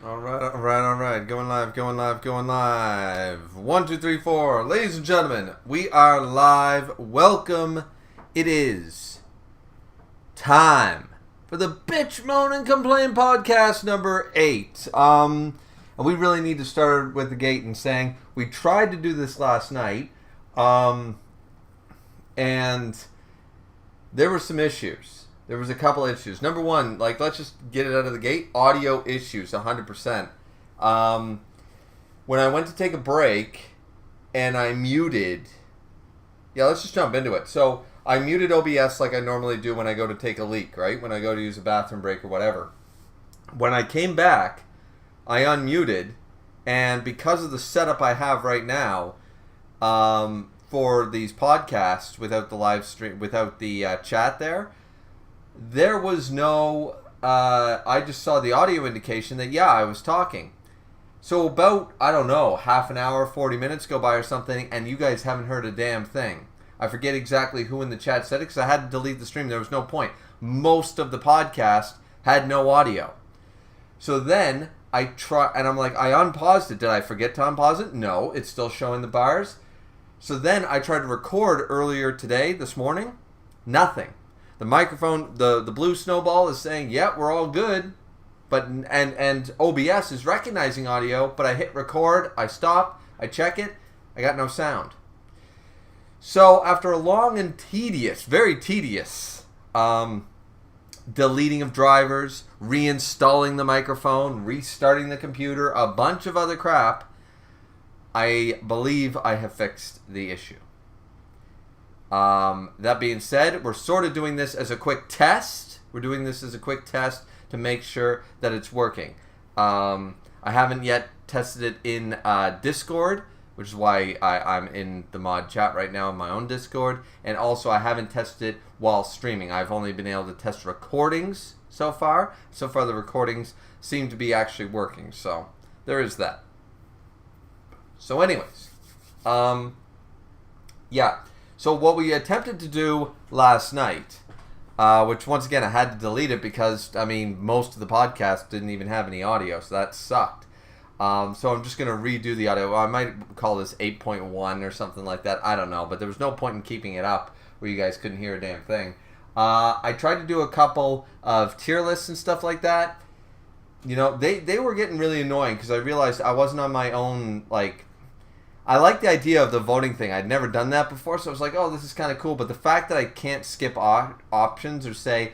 All right. Going live. 1, 2, 3, 4. Ladies and gentlemen, we are live. Welcome. It is time for the Bitch, Moan, and Complain podcast number 8. And we really need to start with the gate and saying we tried to do this last night, and there were some issues. There was a couple issues. Number one, let's just get it out of the gate. Audio issues, 100%. When I went to take a break and I muted... Yeah, let's just jump into it. So, I muted OBS like I normally do when I go to take a leak, right? When I go to use a bathroom break or whatever. When I came back, I unmuted, and because of the setup I have right now, for these podcasts without the live stream, without the chat there was no, I just saw the audio indication that, yeah, I was talking. So about, I don't know, half an hour, 40 minutes go by or something, and you guys haven't heard a damn thing. I forget exactly who in the chat said it, because I had to delete the stream. There was no point. Most of the podcast had no audio. So then, I unpaused it. Did I forget to unpause it? No, it's still showing the bars. So then, I tried to record earlier today, this morning. Nothing. The microphone, the blue snowball is saying, yeah, we're all good. But and OBS is recognizing audio, but I hit record, I stop, I check it, I got no sound. So after a long and tedious, very tedious, deleting of drivers, reinstalling the microphone, restarting the computer, a bunch of other crap, I believe I have fixed the issue. That being said, we're sort of doing this as a quick test. We're doing this as a quick test to make sure that it's working. I haven't yet tested it in Discord, which is why I'm in the mod chat right now in my own Discord. And also, I haven't tested it while streaming. I've only been able to test recordings so far. So far, the recordings seem to be actually working. So, there is that. So, anyways. Yeah. So what we attempted to do last night, which once again I had to delete it because, most of the podcast didn't even have any audio, so that sucked. So I'm just going to redo the audio. I might call this 8.1 or something like that. I don't know, but there was no point in keeping it up where you guys couldn't hear a damn thing. I tried to do a couple of tier lists and stuff like that. You know, they were getting really annoying because I realized I wasn't on my own, I like the idea of the voting thing. I'd never done that before, so I was like, oh, this is kind of cool. But the fact that I can't skip options or say,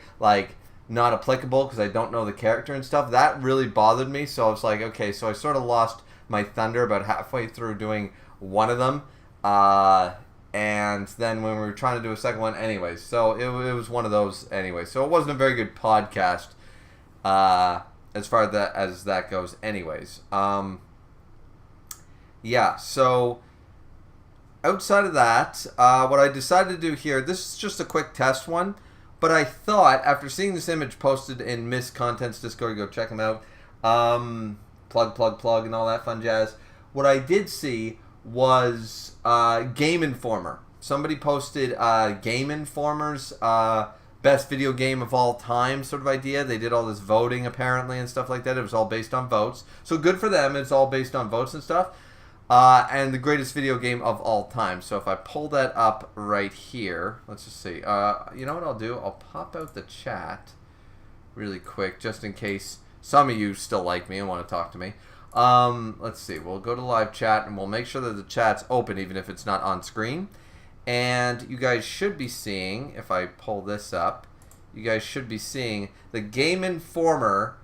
not applicable because I don't know the character and stuff, that really bothered me. So I was like, okay, so I sort of lost my thunder about halfway through doing one of them. And then when we were trying to do a second one, anyways. So it was one of those anyway. So it wasn't a very good podcast as far as that goes anyways. Yeah, so outside of that, what I decided to do here, this is just a quick test one, but I thought, after seeing this image posted in Miss Content's Discord, go check them out, plug, and all that fun jazz, what I did see was Game Informer. Somebody posted Game Informer's best video game of all time sort of idea. They did all this voting, apparently, and stuff like that. It was all based on votes. So good for them, it's all based on votes and stuff. And the greatest video game of all time. So if I pull that up right here, let's just see. You know what I'll do? I'll pop out the chat really quick, just in case some of you still like me and want to talk to me. Let's see. We'll go to live chat, and we'll make sure that the chat's open, even if it's not on screen. And you guys should be seeing, if I pull this up, you guys should be seeing the Game Informer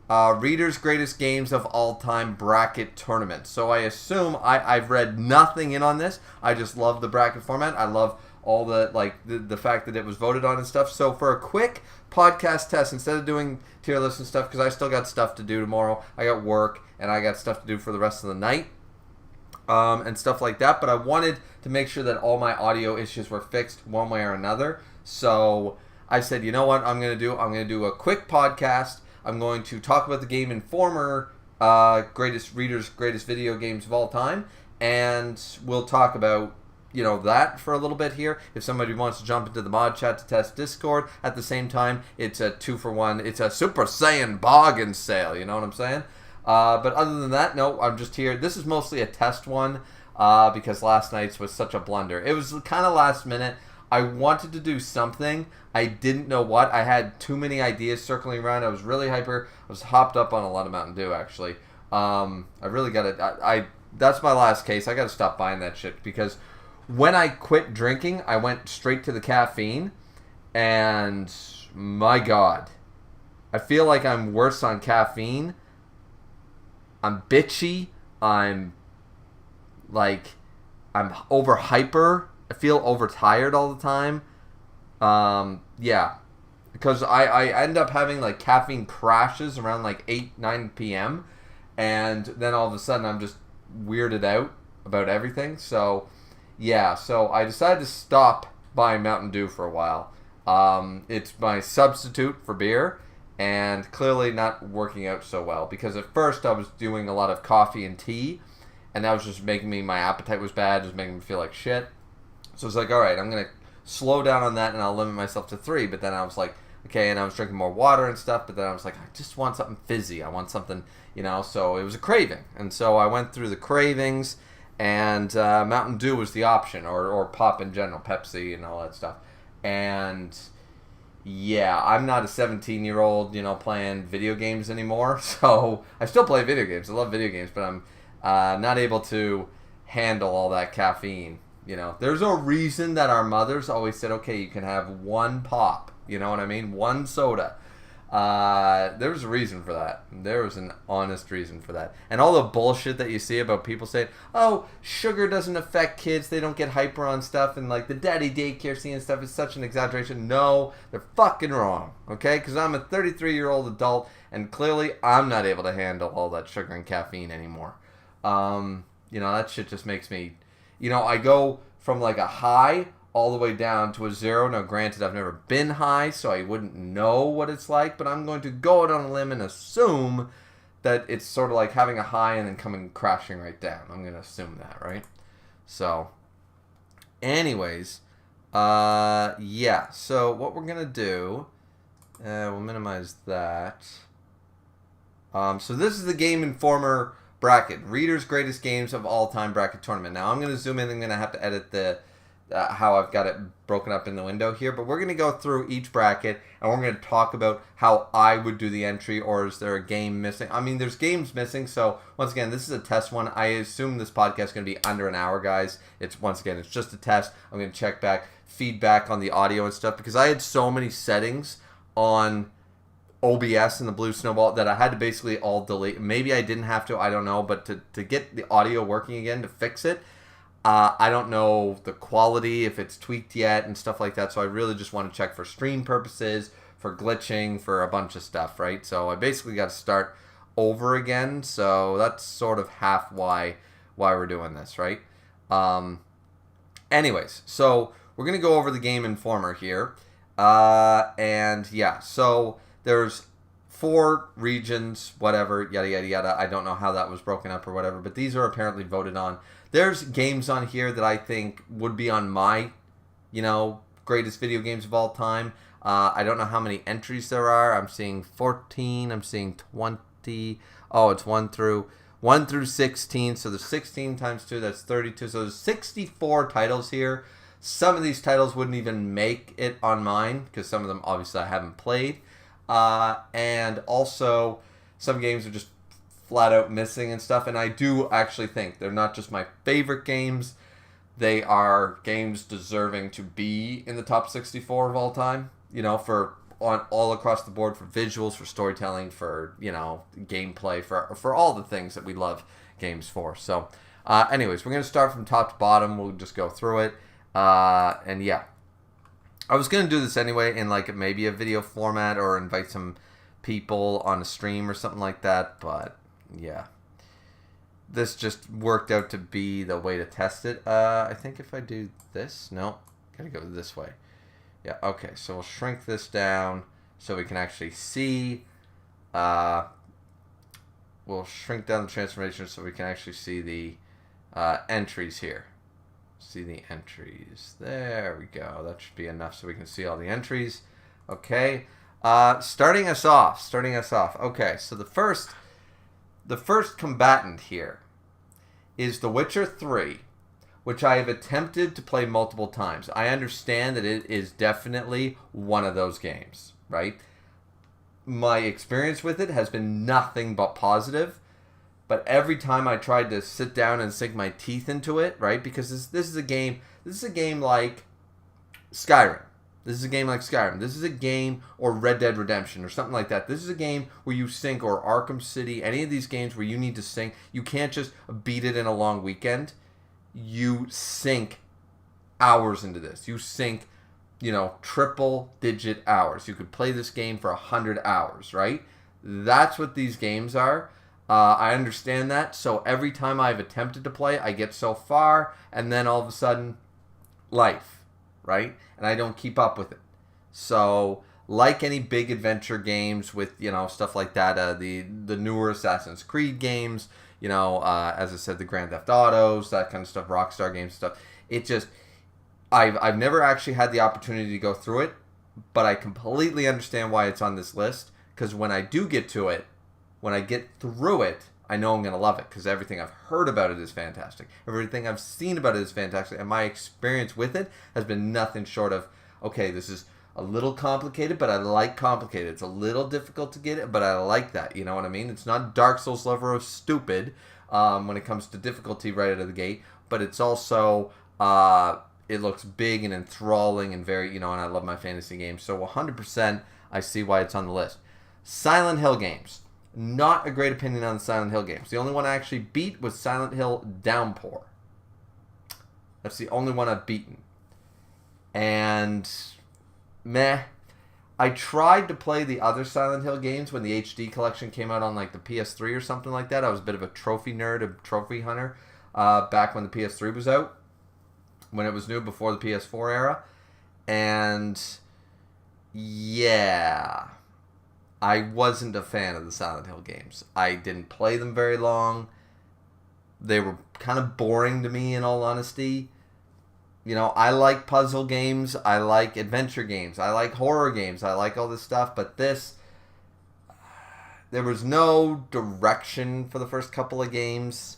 Reader's Greatest Games of All Time Bracket Tournament. So I assume I've read nothing in on this. I just love the bracket format. I love all the fact that it was voted on and stuff. So for a quick podcast test, instead of doing tier lists and stuff, because I still got stuff to do tomorrow. I got work and I got stuff to do for the rest of the night. And stuff like that. But I wanted to make sure that all my audio issues were fixed one way or another. So I said, you know what I'm going to do? I'm going to do a quick podcast. I'm going to talk about the Game Informer, greatest video games of all time, and we'll talk about, that for a little bit here. If somebody wants to jump into the mod chat to test Discord, at the same time, it's a 2-for-1. It's a Super Saiyan bargain sale, you know what I'm saying? But other than that, no, I'm just here. This is mostly a test one because last night's was such a blunder. It was kind of last minute. I wanted to do something. I didn't know what. I had too many ideas circling around. I was really hyper. I was hopped up on a lot of Mountain Dew, actually. I really got to... That's my last case. I got to stop buying that shit because when I quit drinking, I went straight to the caffeine. And my God, I feel like I'm worse on caffeine. I'm bitchy. I'm over hyper. I feel overtired all the time. Yeah. Because I end up having like caffeine crashes around like 8, 9 p.m. And then all of a sudden I'm just weirded out about everything. So, yeah. So I decided to stop buying Mountain Dew for a while. It's my substitute for beer. And clearly not working out so well. Because at first I was doing a lot of coffee and tea. And that was just making me, my appetite was bad. Just making me feel like shit. So it's like, all right, I'm going to slow down on that and I'll limit myself to 3. But then I was like, okay, and I was drinking more water and stuff. But then I was like, I just want something fizzy. I want something, so it was a craving. And so I went through the cravings and Mountain Dew was the option or pop in general, Pepsi and all that stuff. And yeah, I'm not a 17-year-old, playing video games anymore. So I still play video games. I love video games, but I'm not able to handle all that caffeine. There's a reason that our mothers always said, okay, you can have one pop. You know what I mean? One soda. There was a reason for that. There was an honest reason for that. And all the bullshit that you see about people saying, oh, sugar doesn't affect kids. They don't get hyper on stuff. And like the daddy daycare scene and stuff is such an exaggeration. No, they're fucking wrong. Okay? Because I'm a 33-year-old adult. And clearly I'm not able to handle all that sugar and caffeine anymore. That shit just makes me... I go from like a high all the way down to a 0. Now, granted, I've never been high, so I wouldn't know what it's like, but I'm going to go out on a limb and assume that it's sort of like having a high and then coming crashing right down. I'm going to assume that, right? So, anyways, yeah. So, what we're going to do, we'll minimize that. So, this is the Game Informer bracket, Reader's Greatest Games of All Time bracket tournament. Now I'm going to zoom in. I'm going to have to edit the how I've got it broken up in the window here, but we're going to go through each bracket and we're going to talk about how I would do the entry, or is there a game missing? I mean, there's games missing, so once again, this is a test one. I assume this podcast is going to be under an hour, guys. It's just a test. I'm going to check back feedback on the audio and stuff because I had so many settings on OBS and the Blue Snowball that I had to basically all delete. Maybe I didn't have to, I don't know, but to get the audio working again, to fix it, I don't know the quality, if it's tweaked yet and stuff like that, so I really just want to check for stream purposes, for glitching, for a bunch of stuff, right? So I basically got to start over again, so that's sort of half why we're doing this, right? Anyways, so we're going to go over the Game Informer here, and yeah, so there's 4 regions, whatever, yada, yada, yada. I don't know how that was broken up or whatever, but these are apparently voted on. There's games on here that I think would be on my, greatest video games of all time. I don't know how many entries there are. I'm seeing 14. I'm seeing 20. Oh, it's 1 through 16. So there's 16 times 2. That's 32. So there's 64 titles here. Some of these titles wouldn't even make it on mine because some of them, obviously, I haven't played. And also, some games are just flat out missing and stuff. And I do actually think they're not just my favorite games. They are games deserving to be in the top 64 of all time. For on all across the board, for visuals, for storytelling, for gameplay, for all the things that we love games for. So, anyways, we're gonna start from top to bottom. We'll just go through it. And yeah. I was going to do this anyway in like maybe a video format or invite some people on a stream or something like that, but yeah. This just worked out to be the way to test it. I think if I do this, no, gotta go this way. Yeah, okay, so we'll shrink this down so we can actually see. We'll shrink down the transformation so we can actually see the entries here. See the entries. There we go. That should be enough so we can see all the entries. Okay. Starting us off. Okay, so the first The first combatant here is The Witcher 3, which I have attempted to play multiple times. I understand that it is definitely one of those games, right? My experience with it has been nothing but positive, but every time I tried to sit down and sink my teeth into it, right? Because this is a game like Skyrim. This is a game like Skyrim. This is a game, or Red Dead Redemption or something like that. This is a game where you sink, or Arkham City, any of these games where you need to sink. You can't just beat it in a long weekend. You sink hours into this. You sink, triple digit hours. You could play this game for 100 hours, right? That's what these games are. I understand that. So every time I've attempted to play, I get so far, and then all of a sudden, life, right? And I don't keep up with it. So, like any big adventure games with, stuff like that, the newer Assassin's Creed games, as I said, the Grand Theft Autos, that kind of stuff, Rockstar games stuff, it just, I've never actually had the opportunity to go through it, but I completely understand why it's on this list, because when I do get to it, when I get through it, I know I'm going to love it, because everything I've heard about it is fantastic. Everything I've seen about it is fantastic, and my experience with it has been nothing short of, okay, this is a little complicated, but I like complicated. It's a little difficult to get it, but I like that, you know what I mean? It's not Dark Souls level of stupid when it comes to difficulty right out of the gate, but it's also, it looks big and enthralling and very, and I love my fantasy games, so 100% I see why it's on the list. Silent Hill games. Not a great opinion on the Silent Hill games. The only one I actually beat was Silent Hill Downpour. That's the only one I've beaten. And, meh. I tried to play the other Silent Hill games when the HD collection came out on like the PS3 or something like that. I was a bit of a trophy nerd, a trophy hunter, back when the PS3 was out. When it was new, before the PS4 era. And, yeah, I wasn't a fan of the Silent Hill games. I didn't play them very long. They were kind of boring to me, in all honesty. I like puzzle games. I like adventure games. I like horror games. I like all this stuff. But this, there was no direction for the first couple of games,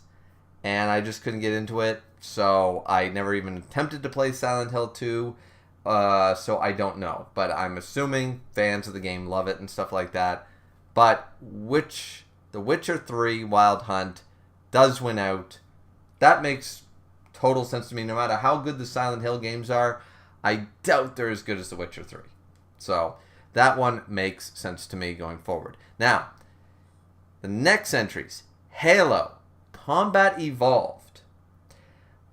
and I just couldn't get into it. So I never even attempted to play Silent Hill 2. So I don't know, but I'm assuming fans of the game love it and stuff like that. But The Witcher 3 Wild Hunt does win out. That makes total sense to me. No matter how good the Silent Hill games are, I doubt they're as good as The Witcher 3. So that one makes sense to me going forward. Now, the next entries. Halo Combat Evolved.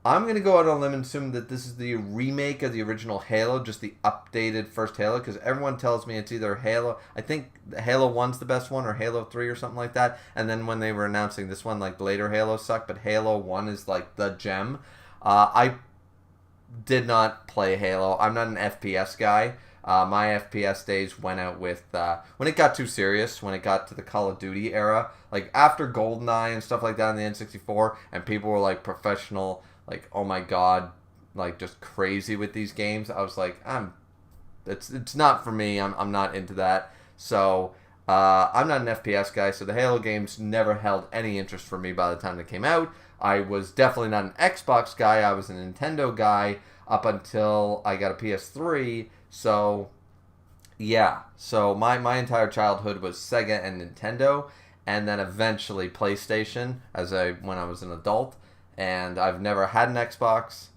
I'm going to go out on a limb and assume that this is the remake of the original Halo, just the updated first Halo, because everyone tells me it's either Halo, I think Halo 1's the best one, or Halo 3 or something like that, and then when they were announcing this one, like, later Halo sucked, but Halo 1 is, like, the gem. I did not play Halo. I'm not an FPS guy. My FPS days went out with, when it got too serious, when it got to the Call of Duty era, like, after GoldenEye and stuff like that on the N64, and people were, like, professional, like, oh my god, like, just crazy with these games. I was like, it's not for me. I'm not into that. So I'm not an FPS guy. So the Halo games never held any interest for me by the time they came out. I was definitely not an Xbox guy. I was a Nintendo guy up until I got a PS3. So yeah. So my entire childhood was Sega and Nintendo, and then eventually PlayStation when I was an adult. And I've never had an Xbox.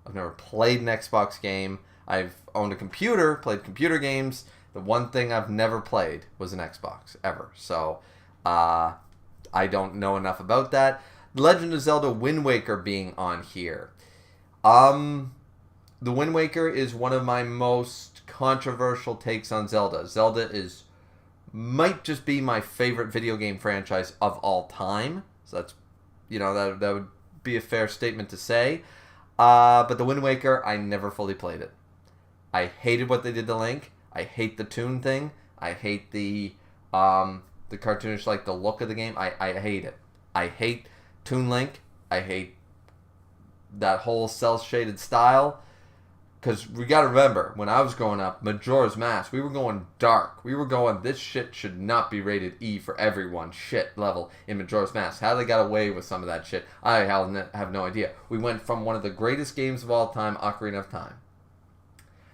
I've never played an Xbox game. I've owned a computer, played computer games. The one thing I've never played was an Xbox, ever. So, I don't know enough about that. Legend of Zelda Wind Waker being on here. The Wind Waker is one of my most controversial takes on Zelda. Zelda might just be my favorite video game franchise of all time. So that's, that would be a fair statement to say. But the Wind Waker, I never fully played it. I hated what they did to Link. I hate the tune thing. I hate the cartoonish, like, the look of the game. I hate it. I hate Toon Link. I hate that whole cel-shaded style. Because we got to remember, when I was growing up, Majora's Mask, we were going dark. We were going, this shit should not be rated E for everyone shit level in Majora's Mask. How they got away with some of that shit, I have no idea. We went from one of the greatest games of all time, Ocarina of Time.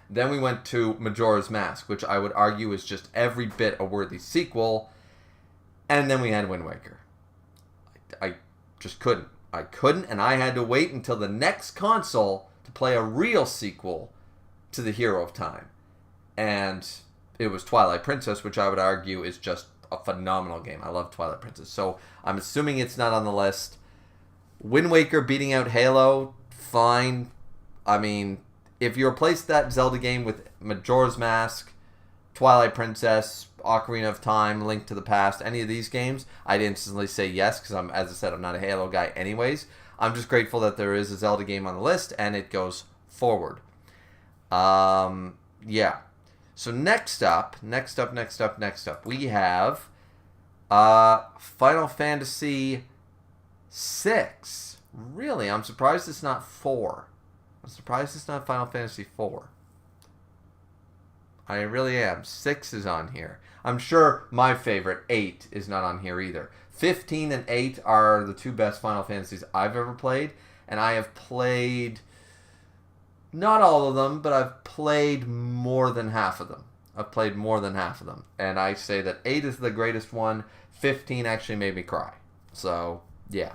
Then we went to Majora's Mask, which I would argue is just every bit a worthy sequel. And then we had Wind Waker. I just couldn't. I couldn't, and I had to wait until the next console to play a real sequel to the Hero of Time. And it was Twilight Princess, which I would argue is just a phenomenal game. I love Twilight Princess. So I'm assuming it's not on the list. Wind Waker beating out Halo, fine. I mean, if you replace that Zelda game with Majora's Mask, Twilight Princess, Ocarina of Time, Link to the Past, any of these games, I'd instantly say yes, because as I said, I'm not a Halo guy anyways. I'm just grateful that there is a Zelda game on the list, and it goes forward. Yeah. So next up, we have Final Fantasy VI. Really, I'm surprised it's not 4. I'm surprised it's not Final Fantasy 4. I really am. 6 is on here. I'm sure my favorite, 8, is not on here either. 15 and 8 are the two best Final Fantasies I've ever played, and I have played, not all of them, but I've played more than half of them. And I say that 8 is the greatest one. 15 actually made me cry. So, yeah.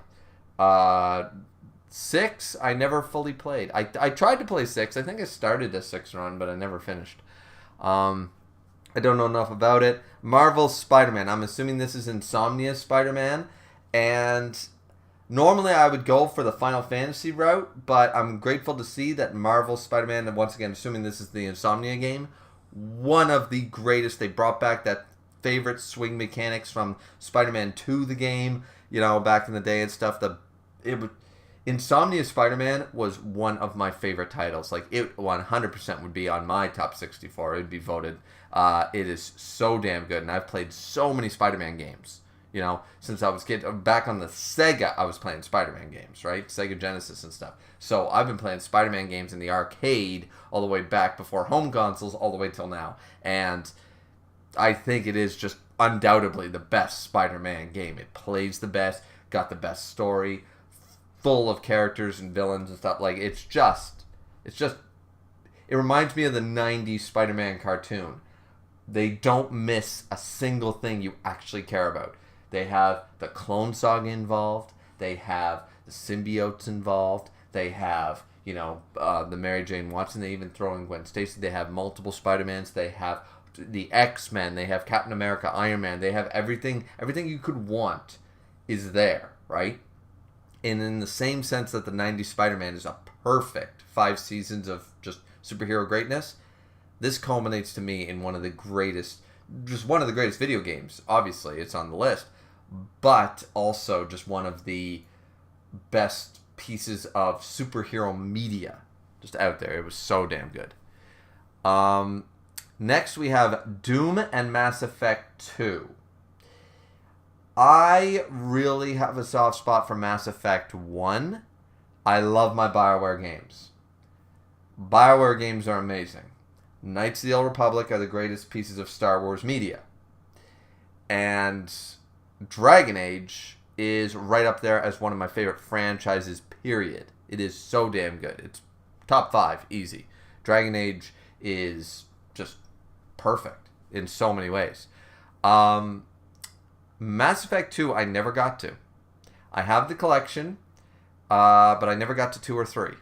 6, I never fully played. I tried to play 6. I think I started the 6 run, but I never finished. I don't know enough about it. Marvel's Spider-Man. I'm assuming this is Insomnia's Spider-Man. And normally I would go for the Final Fantasy route, but I'm grateful to see that Marvel's Spider-Man, and once again, assuming this is the Insomnia game, one of the greatest. They brought back that favorite swing mechanics from Spider-Man 2, the game, back in the day and stuff. Insomnia Spider-Man was one of my favorite titles. Like, it 100% would be on my top 64. It would be voted. It is so damn good, and I've played so many Spider-Man games, since I was a kid. Back on the Sega, I was playing Spider-Man games, right? Sega Genesis and stuff. So I've been playing Spider-Man games in the arcade all the way back before home consoles, all the way till now. And I think it is just undoubtedly the best Spider-Man game. It plays the best, got the best story, full of characters and villains and stuff. Like, it reminds me of the 90s Spider-Man cartoon. They don't miss a single thing you actually care about. They have the Clone Saga involved. They have the symbiotes involved. They have, the Mary Jane Watson. They even throw in Gwen Stacy. They have multiple Spider-Mans. They have the X-Men. They have Captain America, Iron Man. They have everything. Everything you could want is there, right? And in the same sense that the 90s Spider-Man is a perfect 5 seasons of just superhero greatness, this culminates to me in one of the greatest video games. Obviously, it's on the list, but also just one of the best pieces of superhero media just out there. It was so damn good. Next, we have Doom and Mass Effect 2. I really have a soft spot for Mass Effect 1. I love my BioWare games. BioWare games are amazing. Knights of the Old Republic are the greatest pieces of Star Wars media. And Dragon Age is right up there as one of my favorite franchises, period. It is so damn good. It's top 5, easy. Dragon Age is just perfect in so many ways. Mass Effect 2, I never got to. I have the collection, but I never got to 2 or 3.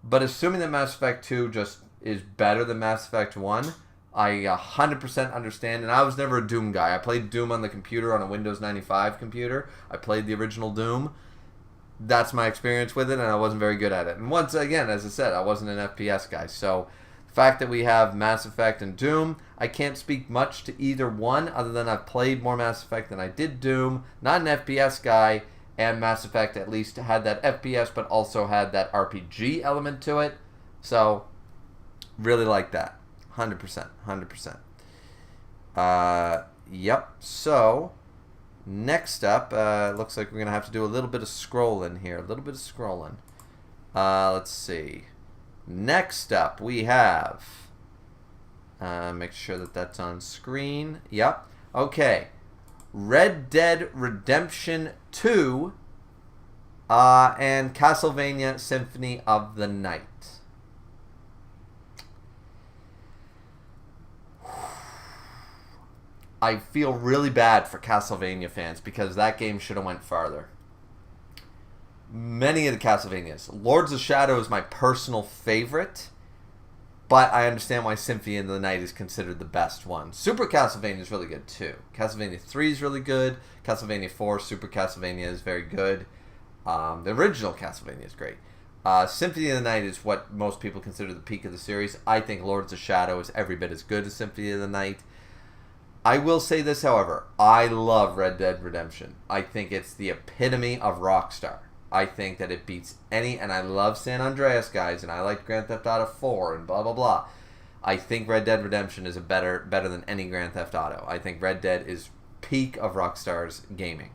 But assuming that Mass Effect 2 just is better than Mass Effect 1, I 100% understand. And I was never a Doom guy. I played Doom on the computer, on a Windows 95 computer. I played the original Doom. That's my experience with it, and I wasn't very good at it. And once again, as I said, I wasn't an FPS guy. So the fact that we have Mass Effect and Doom, I can't speak much to either one, other than I've played more Mass Effect than I did Doom. Not an FPS guy, and Mass Effect at least had that FPS, but also had that RPG element to it. So, really like that. 100%. 100%. Yep. So, next up, looks like we're going to have to do a little bit of scrolling here. Let's see. Next up, we have... make sure that that's on screen. Yep. Okay. Red Dead Redemption 2 and Castlevania Symphony of the Night. I feel really bad for Castlevania fans because that game should have went farther. Many of the Castlevanias. Lords of Shadow is my personal favorite, but I understand why Symphony of the Night is considered the best one. Super Castlevania is really good too. Castlevania 3 is really good. Castlevania 4, Super Castlevania is very good. The original Castlevania is great. Symphony of the Night is what most people consider the peak of the series. I think Lords of Shadow is every bit as good as Symphony of the Night. I will say this, however. I love Red Dead Redemption. I think it's the epitome of Rockstar. I think that it beats any, and I love San Andreas, guys, and I like Grand Theft Auto 4 and blah, blah, blah. I think Red Dead Redemption is better than any Grand Theft Auto. I think Red Dead is peak of Rockstar's gaming.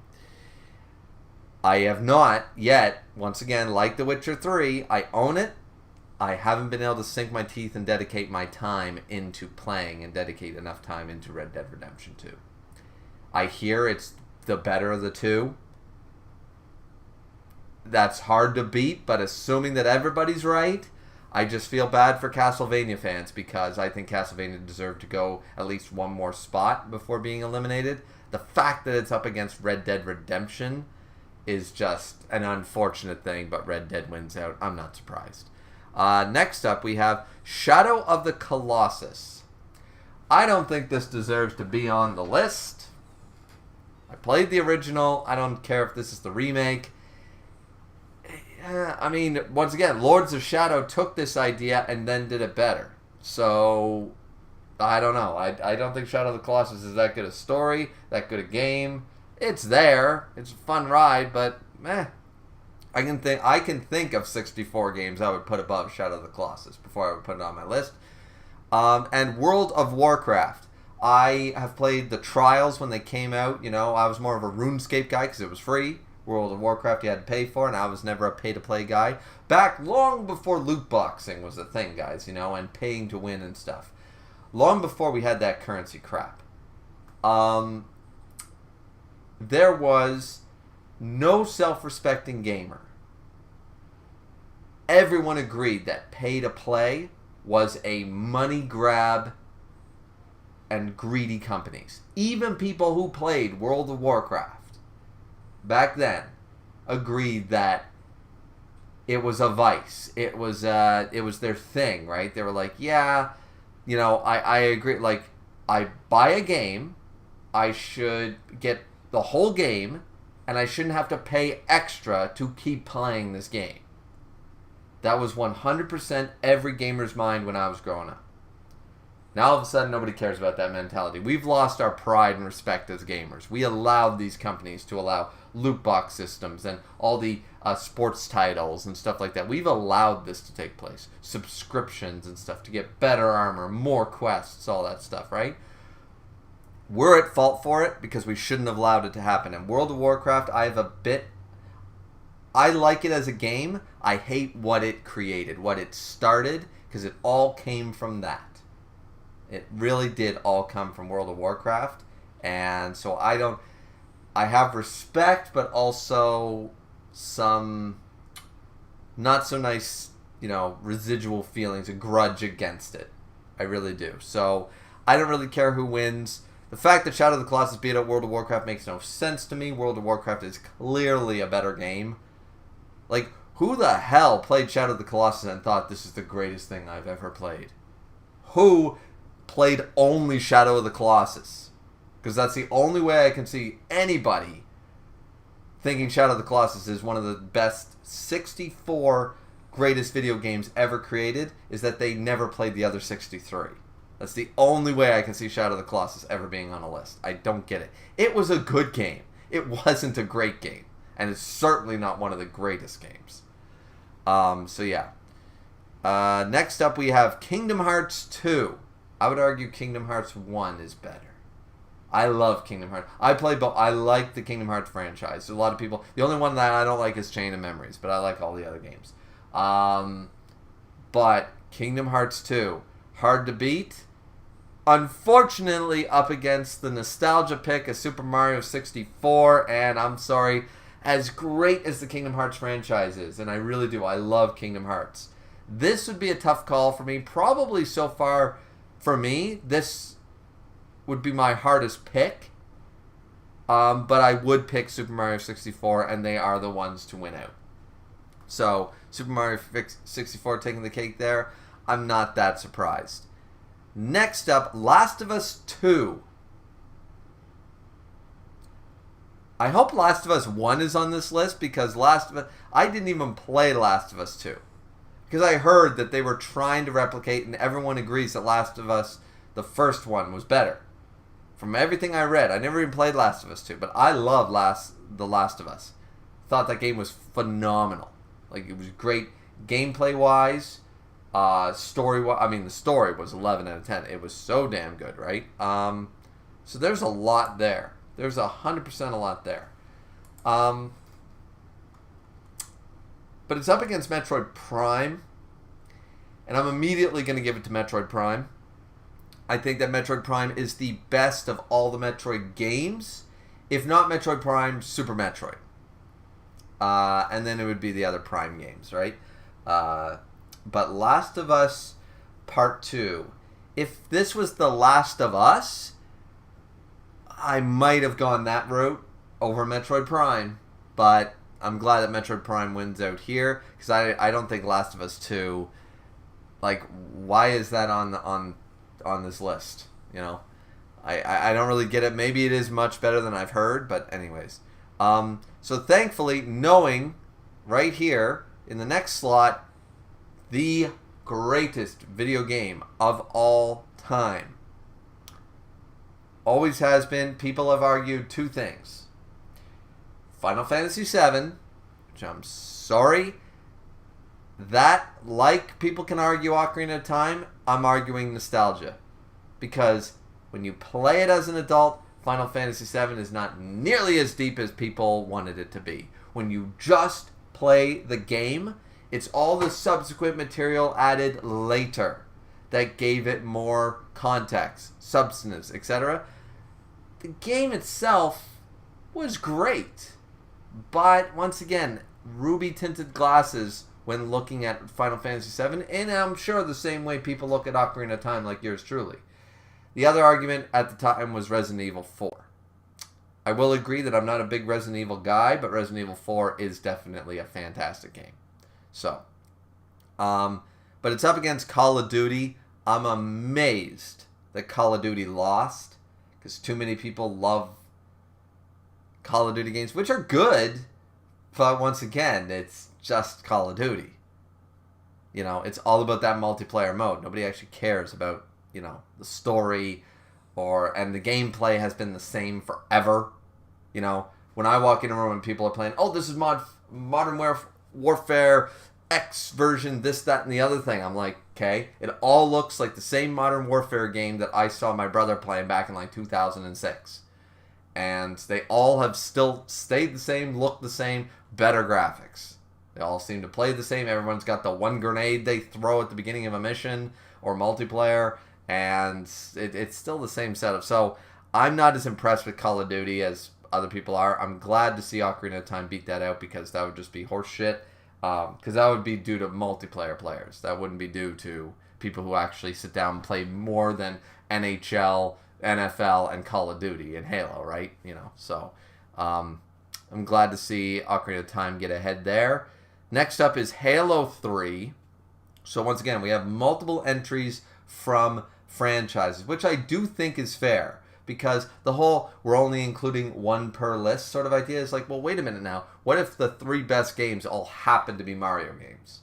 I have not yet, once again, like The Witcher 3, I own it. I haven't been able to sink my teeth and dedicate my time into playing and dedicate enough time into Red Dead Redemption 2. I hear it's the better of the two. That's hard to beat, but assuming that everybody's right, I just feel bad for Castlevania fans because I think Castlevania deserved to go at least one more spot before being eliminated. The fact that it's up against Red Dead Redemption is just an unfortunate thing, but Red Dead wins out. I'm not surprised. Next up, we have Shadow of the Colossus. I don't think this deserves to be on the list. I played the original. I don't care if this is the remake. I mean, once again, Lords of Shadow took this idea and then did it better. So, I don't know. I don't think Shadow of the Colossus is that good a story, that good a game. It's there. It's a fun ride, but I can think of 64 games I would put above Shadow of the Colossus before I would put it on my list. And World of Warcraft. I have played the Trials when they came out. You know, I was more of a RuneScape guy because it was free. World of Warcraft you had to pay for, and I was never a pay-to-play guy. Back long before loot boxing was a thing, guys, you know, and paying to win and stuff. Long before we had that currency crap. There was no self-respecting gamer. Everyone agreed that pay-to-play was a money grab and greedy companies. Even people who played World of Warcraft back then agreed that it was a vice. It was their thing, right? They were like, yeah, you know, I agree. Like, I buy a game, I should get the whole game, and I shouldn't have to pay extra to keep playing this game. That was 100% every gamer's mind when I was growing up. Now all of a sudden nobody cares about that mentality. We've lost our pride and respect as gamers. We allowed these companies to allow loot box systems and all the sports titles and stuff like that. We've allowed this to take place. Subscriptions and stuff to get better armor, more quests, all that stuff, right? We're at fault for it because we shouldn't have allowed it to happen. In World of Warcraft, I like it as a game. I hate what it created, what it started, because it all came from that. It really did all come from World of Warcraft. And so I have respect, but also some not so nice, you know, residual feelings, a grudge against it. I really do. So I don't really care who wins. The fact that Shadow of the Colossus beat out World of Warcraft makes no sense to me. World of Warcraft is clearly a better game. Like, who the hell played Shadow of the Colossus and thought this is the greatest thing I've ever played? Who played only Shadow of the Colossus? Because that's the only way I can see anybody thinking Shadow of the Colossus is one of the best 64 greatest video games ever created, is that they never played the other 63. That's the only way I can see Shadow of the Colossus ever being on a list. I don't get it. It was a good game. It wasn't a great game. And it's certainly not one of the greatest games. So yeah. Next up we have Kingdom Hearts 2. I would argue Kingdom Hearts 1 is better. I love Kingdom Hearts. I play both. I like the Kingdom Hearts franchise. A lot of people... The only one that I don't like is Chain of Memories, but I like all the other games. But Kingdom Hearts 2, hard to beat. Unfortunately, up against the nostalgia pick of Super Mario 64, and I'm sorry, as great as the Kingdom Hearts franchise is, and I really do, I love Kingdom Hearts, this would be a tough call for me. Probably so far, for me, this would be my hardest pick, but I would pick Super Mario 64, and they are the ones to win out. So, Super Mario 64 taking the cake there, I'm not that surprised. Next up, Last of Us 2. I hope Last of Us 1 is on this list because I didn't even play Last of Us 2. Because I heard that they were trying to replicate, and everyone agrees that Last of Us, the first one, was better. From everything I read, I never even played Last of Us 2, but I love The Last of Us. Thought that game was phenomenal. Like, it was great gameplay-wise. Story, I mean, the story was 11 out of 10. It was so damn good, right? So there's a lot there. There's 100% a lot there. But it's up against Metroid Prime, and I'm immediately going to give it to Metroid Prime. I think that Metroid Prime is the best of all the Metroid games. If not Metroid Prime, Super Metroid. And then it would be the other Prime games, right? But Last of Us Part 2. If this was The Last of Us, I might have gone that route over Metroid Prime. But I'm glad that Metroid Prime wins out here. Because I don't think Last of Us 2... Like, why is that on this list? You know? I don't really get it. Maybe it is much better than I've heard. But anyways. So thankfully, knowing right here in the next slot... the greatest video game of all time. Always has been. People have argued two things. Final Fantasy VII, which I'm sorry, that, like people can argue Ocarina of Time, I'm arguing nostalgia. Because when you play it as an adult, Final Fantasy VII is not nearly as deep as people wanted it to be. When you just play the game... it's all the subsequent material added later that gave it more context, substance, etc. The game itself was great. But, once again, ruby-tinted glasses when looking at Final Fantasy VII, and I'm sure the same way people look at Ocarina of Time like yours truly. The other argument at the time was Resident Evil 4. I will agree that I'm not a big Resident Evil guy, but Resident Evil 4 is definitely a fantastic game. So, but it's up against Call of Duty. I'm amazed that Call of Duty lost because too many people love Call of Duty games, which are good, but once again, it's just Call of Duty. You know, it's all about that multiplayer mode. Nobody actually cares about, you know, the story and the gameplay has been the same forever. You know, when I walk in a room and people are playing, oh, this is Modern Warfare X version, this, that, and the other thing. I'm like, okay, it all looks like the same Modern Warfare game that I saw my brother playing back in like 2006. And they all have still stayed the same, look the same, better graphics. They all seem to play the same. Everyone's got the one grenade they throw at the beginning of a mission or multiplayer, and it's still the same setup. So I'm not as impressed with Call of Duty as other people are. I'm glad to see Ocarina of Time beat that out because that would just be horse shit. Because that would be due to multiplayer players. That wouldn't be due to people who actually sit down and play more than NHL, NFL, and Call of Duty and Halo, right? You know, so I'm glad to see Ocarina of Time get ahead there. Next up is Halo 3. So once again, we have multiple entries from franchises, which I do think is fair. Because the whole, we're only including one per list sort of idea is like, well, wait a minute now. What if the 3 best games all happen to be Mario games?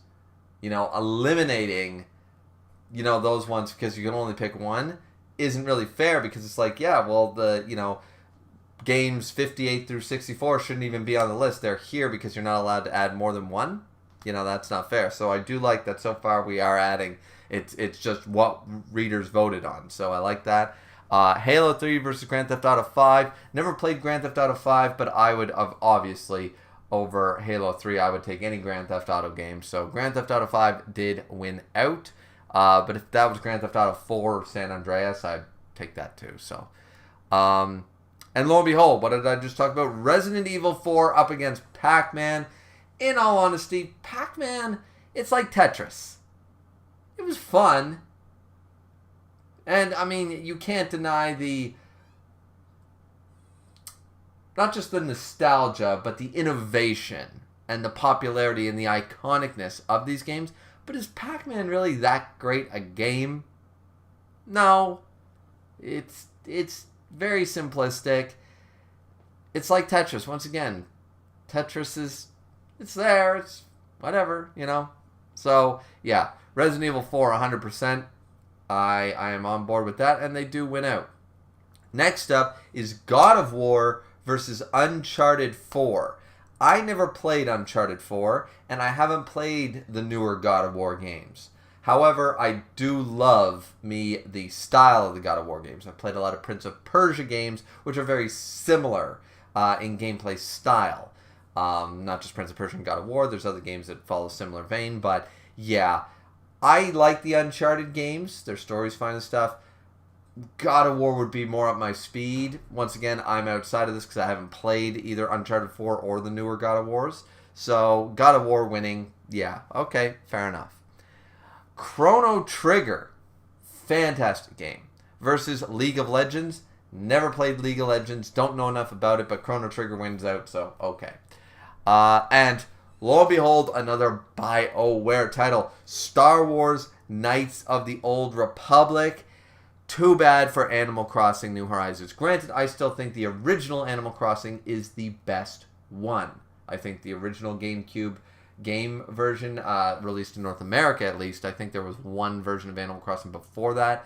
You know, eliminating, you know, those ones because you can only pick one isn't really fair because it's like, yeah, well, the, you know, games 58 through 64 shouldn't even be on the list. They're here because you're not allowed to add more than one. You know, that's not fair. So I do like that so far we are adding. It's just what readers voted on. So I like that. Halo 3 versus Grand Theft Auto 5. Never played Grand Theft Auto 5, but I would have obviously over Halo 3. I would take any Grand Theft Auto game. So Grand Theft Auto 5 did win out. But if that was Grand Theft Auto 4 or San Andreas, I'd take that too. So, and lo and behold, what did I just talk about? Resident Evil 4 up against Pac-Man. In all honesty, Pac-Man, it's like Tetris. It was fun. And, I mean, you can't deny not just the nostalgia, but the innovation and the popularity and the iconicness of these games. But is Pac-Man really that great a game? No. It's very simplistic. It's like Tetris. Once again, Tetris it's there. It's whatever, So, yeah. Resident Evil 4, 100%. I am on board with that, and they do win out. Next up is God of War versus Uncharted 4. I never played Uncharted 4, and I haven't played the newer God of War games. However, I do love the style of the God of War games. I've played a lot of Prince of Persia games, which are very similar in gameplay style. Not just Prince of Persia and God of War. There's other games that follow a similar vein, but yeah. I like the Uncharted games. Their story's fine and stuff. God of War would be more up my speed. Once again, I'm outside of this because I haven't played either Uncharted 4 or the newer God of Wars. So, God of War winning, yeah, okay, fair enough. Chrono Trigger, fantastic game. Versus League of Legends, never played League of Legends, don't know enough about it, but Chrono Trigger wins out, so okay. And lo and behold, another BioWare title, Star Wars Knights of the Old Republic. Too bad for Animal Crossing New Horizons. Granted, I still think the original Animal Crossing is the best one. I think the original GameCube game version, released in North America at least, I think there was one version of Animal Crossing before that,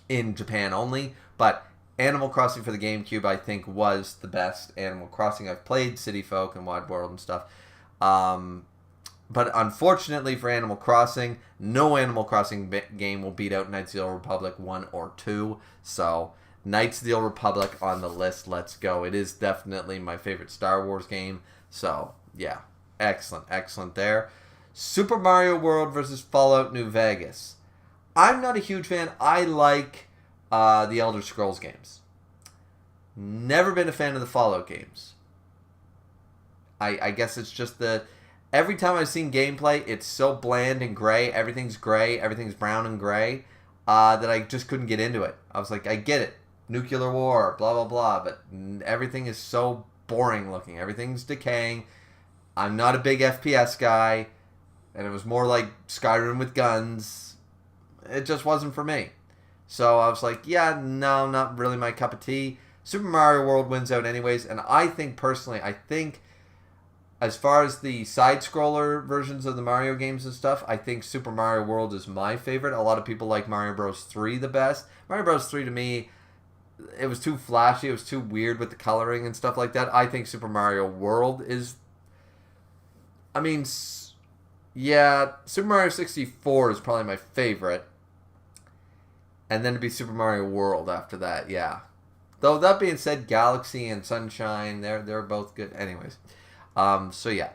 in Japan only, but Animal Crossing for the GameCube, I think, was the best Animal Crossing. I've played City Folk and Wide World and stuff. But unfortunately for Animal Crossing, no Animal Crossing game will beat out Knights of the Old Republic 1 or 2. So, Knights of the Old Republic on the list. Let's go. It is definitely my favorite Star Wars game. So, yeah. Excellent there. Super Mario World versus Fallout New Vegas. I'm not a huge fan. I like the Elder Scrolls games. Never been a fan of the Fallout games. I guess it's just every time I've seen gameplay, it's so bland and gray. Everything's brown and gray, that I just couldn't get into it. I was like, I get it. Nuclear war, blah, blah, blah, but everything is so boring looking. Everything's decaying. I'm not a big FPS guy, and it was more like Skyrim with guns. It just wasn't for me. So I was like, yeah, no, not really my cup of tea. Super Mario World wins out anyways, and I think personally, as far as the side-scroller versions of the Mario games and stuff, I think Super Mario World is my favorite. A lot of people like Mario Bros. 3 the best. Mario Bros. 3 to me, it was too flashy, it was too weird with the coloring and stuff like that. I think Super Mario World is... yeah, Super Mario 64 is probably my favorite. And then it'd be Super Mario World after that, yeah. Though, that being said, Galaxy and Sunshine, they're both good. Anyways. So, yeah.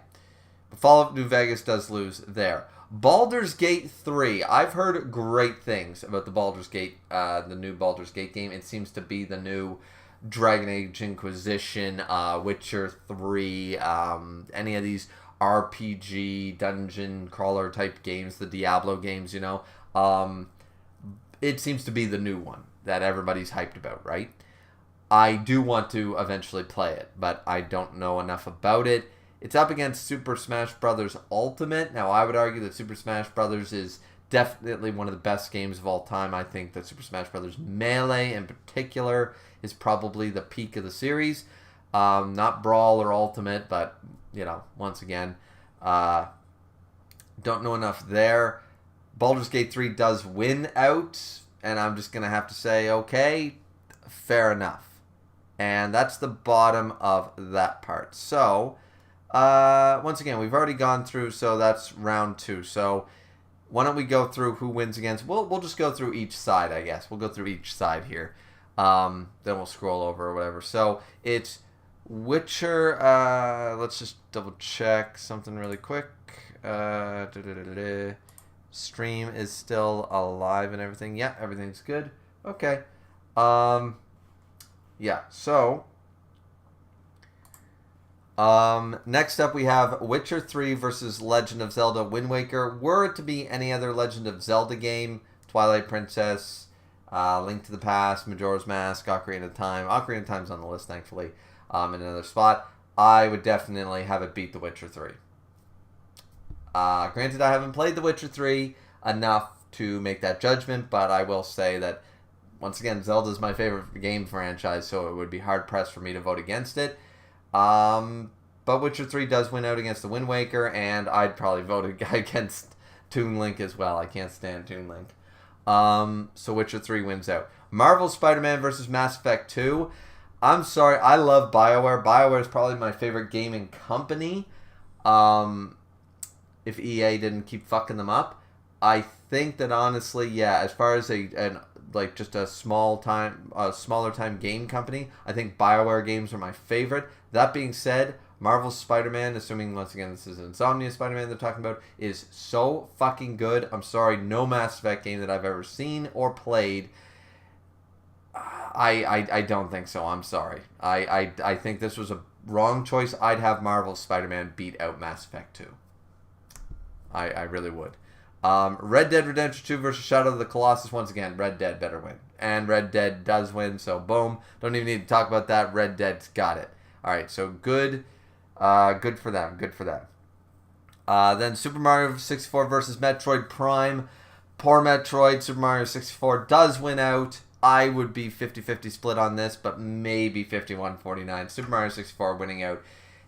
Fallout New Vegas does lose there. Baldur's Gate 3. I've heard great things about the Baldur's Gate, the new Baldur's Gate game. It seems to be the new Dragon Age Inquisition, Witcher 3, any of these RPG, dungeon crawler type games, the Diablo games, it seems to be the new one that everybody's hyped about, right? I do want to eventually play it, but I don't know enough about it. It's up against Super Smash Bros. Ultimate. Now, I would argue that Super Smash Bros. Is definitely one of the best games of all time. I think that Super Smash Bros. Melee, in particular, is probably the peak of the series. Not Brawl or Ultimate, but, once again, don't know enough there. Baldur's Gate 3 does win out, and I'm just going to have to say, okay, fair enough. And that's the bottom of that part. So, once again, we've already gone through, so that's round 2. So, why don't we go through who wins against... We'll just go through each side, I guess. We'll go through each side here. Then we'll scroll over or whatever. So, it's Witcher, let's just double check something really quick. Stream is still alive and everything. Yeah, everything's good. Okay. Yeah, so next up we have Witcher 3 versus Legend of Zelda Wind Waker. Were it to be any other Legend of Zelda game, Twilight Princess, Link to the Past, Majora's Mask, Ocarina of Time. Ocarina of Time's on the list, thankfully, in another spot. I would definitely have it beat The Witcher 3. Granted, I haven't played The Witcher 3 enough to make that judgment, but I will say that, once again, Zelda's my favorite game franchise, so it would be hard-pressed for me to vote against it. But Witcher 3 does win out against the Wind Waker, and I'd probably vote against Toon Link as well. I can't stand Toon Link. So Witcher 3 wins out. Marvel Spider-Man versus Mass Effect 2. I'm sorry, I love BioWare. BioWare is probably my favorite gaming company. If EA didn't keep fucking them up. I think that honestly, yeah, as far as just a smaller time game company, I think BioWare games are my favorite. That being said, Marvel's Spider-Man, assuming once again this is Insomnia Spider-Man they're talking about, is so fucking good. I'm sorry, no Mass Effect game that I've ever seen or played. I don't think so. I'm sorry. I think this was a wrong choice. I'd have Marvel's Spider-Man beat out Mass Effect 2. I really would. Red Dead Redemption 2 versus Shadow of the Colossus. Once again, Red Dead better win. And Red Dead does win, so boom. Don't even need to talk about that. Red Dead's got it. Alright, so good. Good for them. Good for them. Then Super Mario 64 versus Metroid Prime. Poor Metroid. Super Mario 64 does win out. I would be 50-50 split on this, but maybe 51-49. Super Mario 64 winning out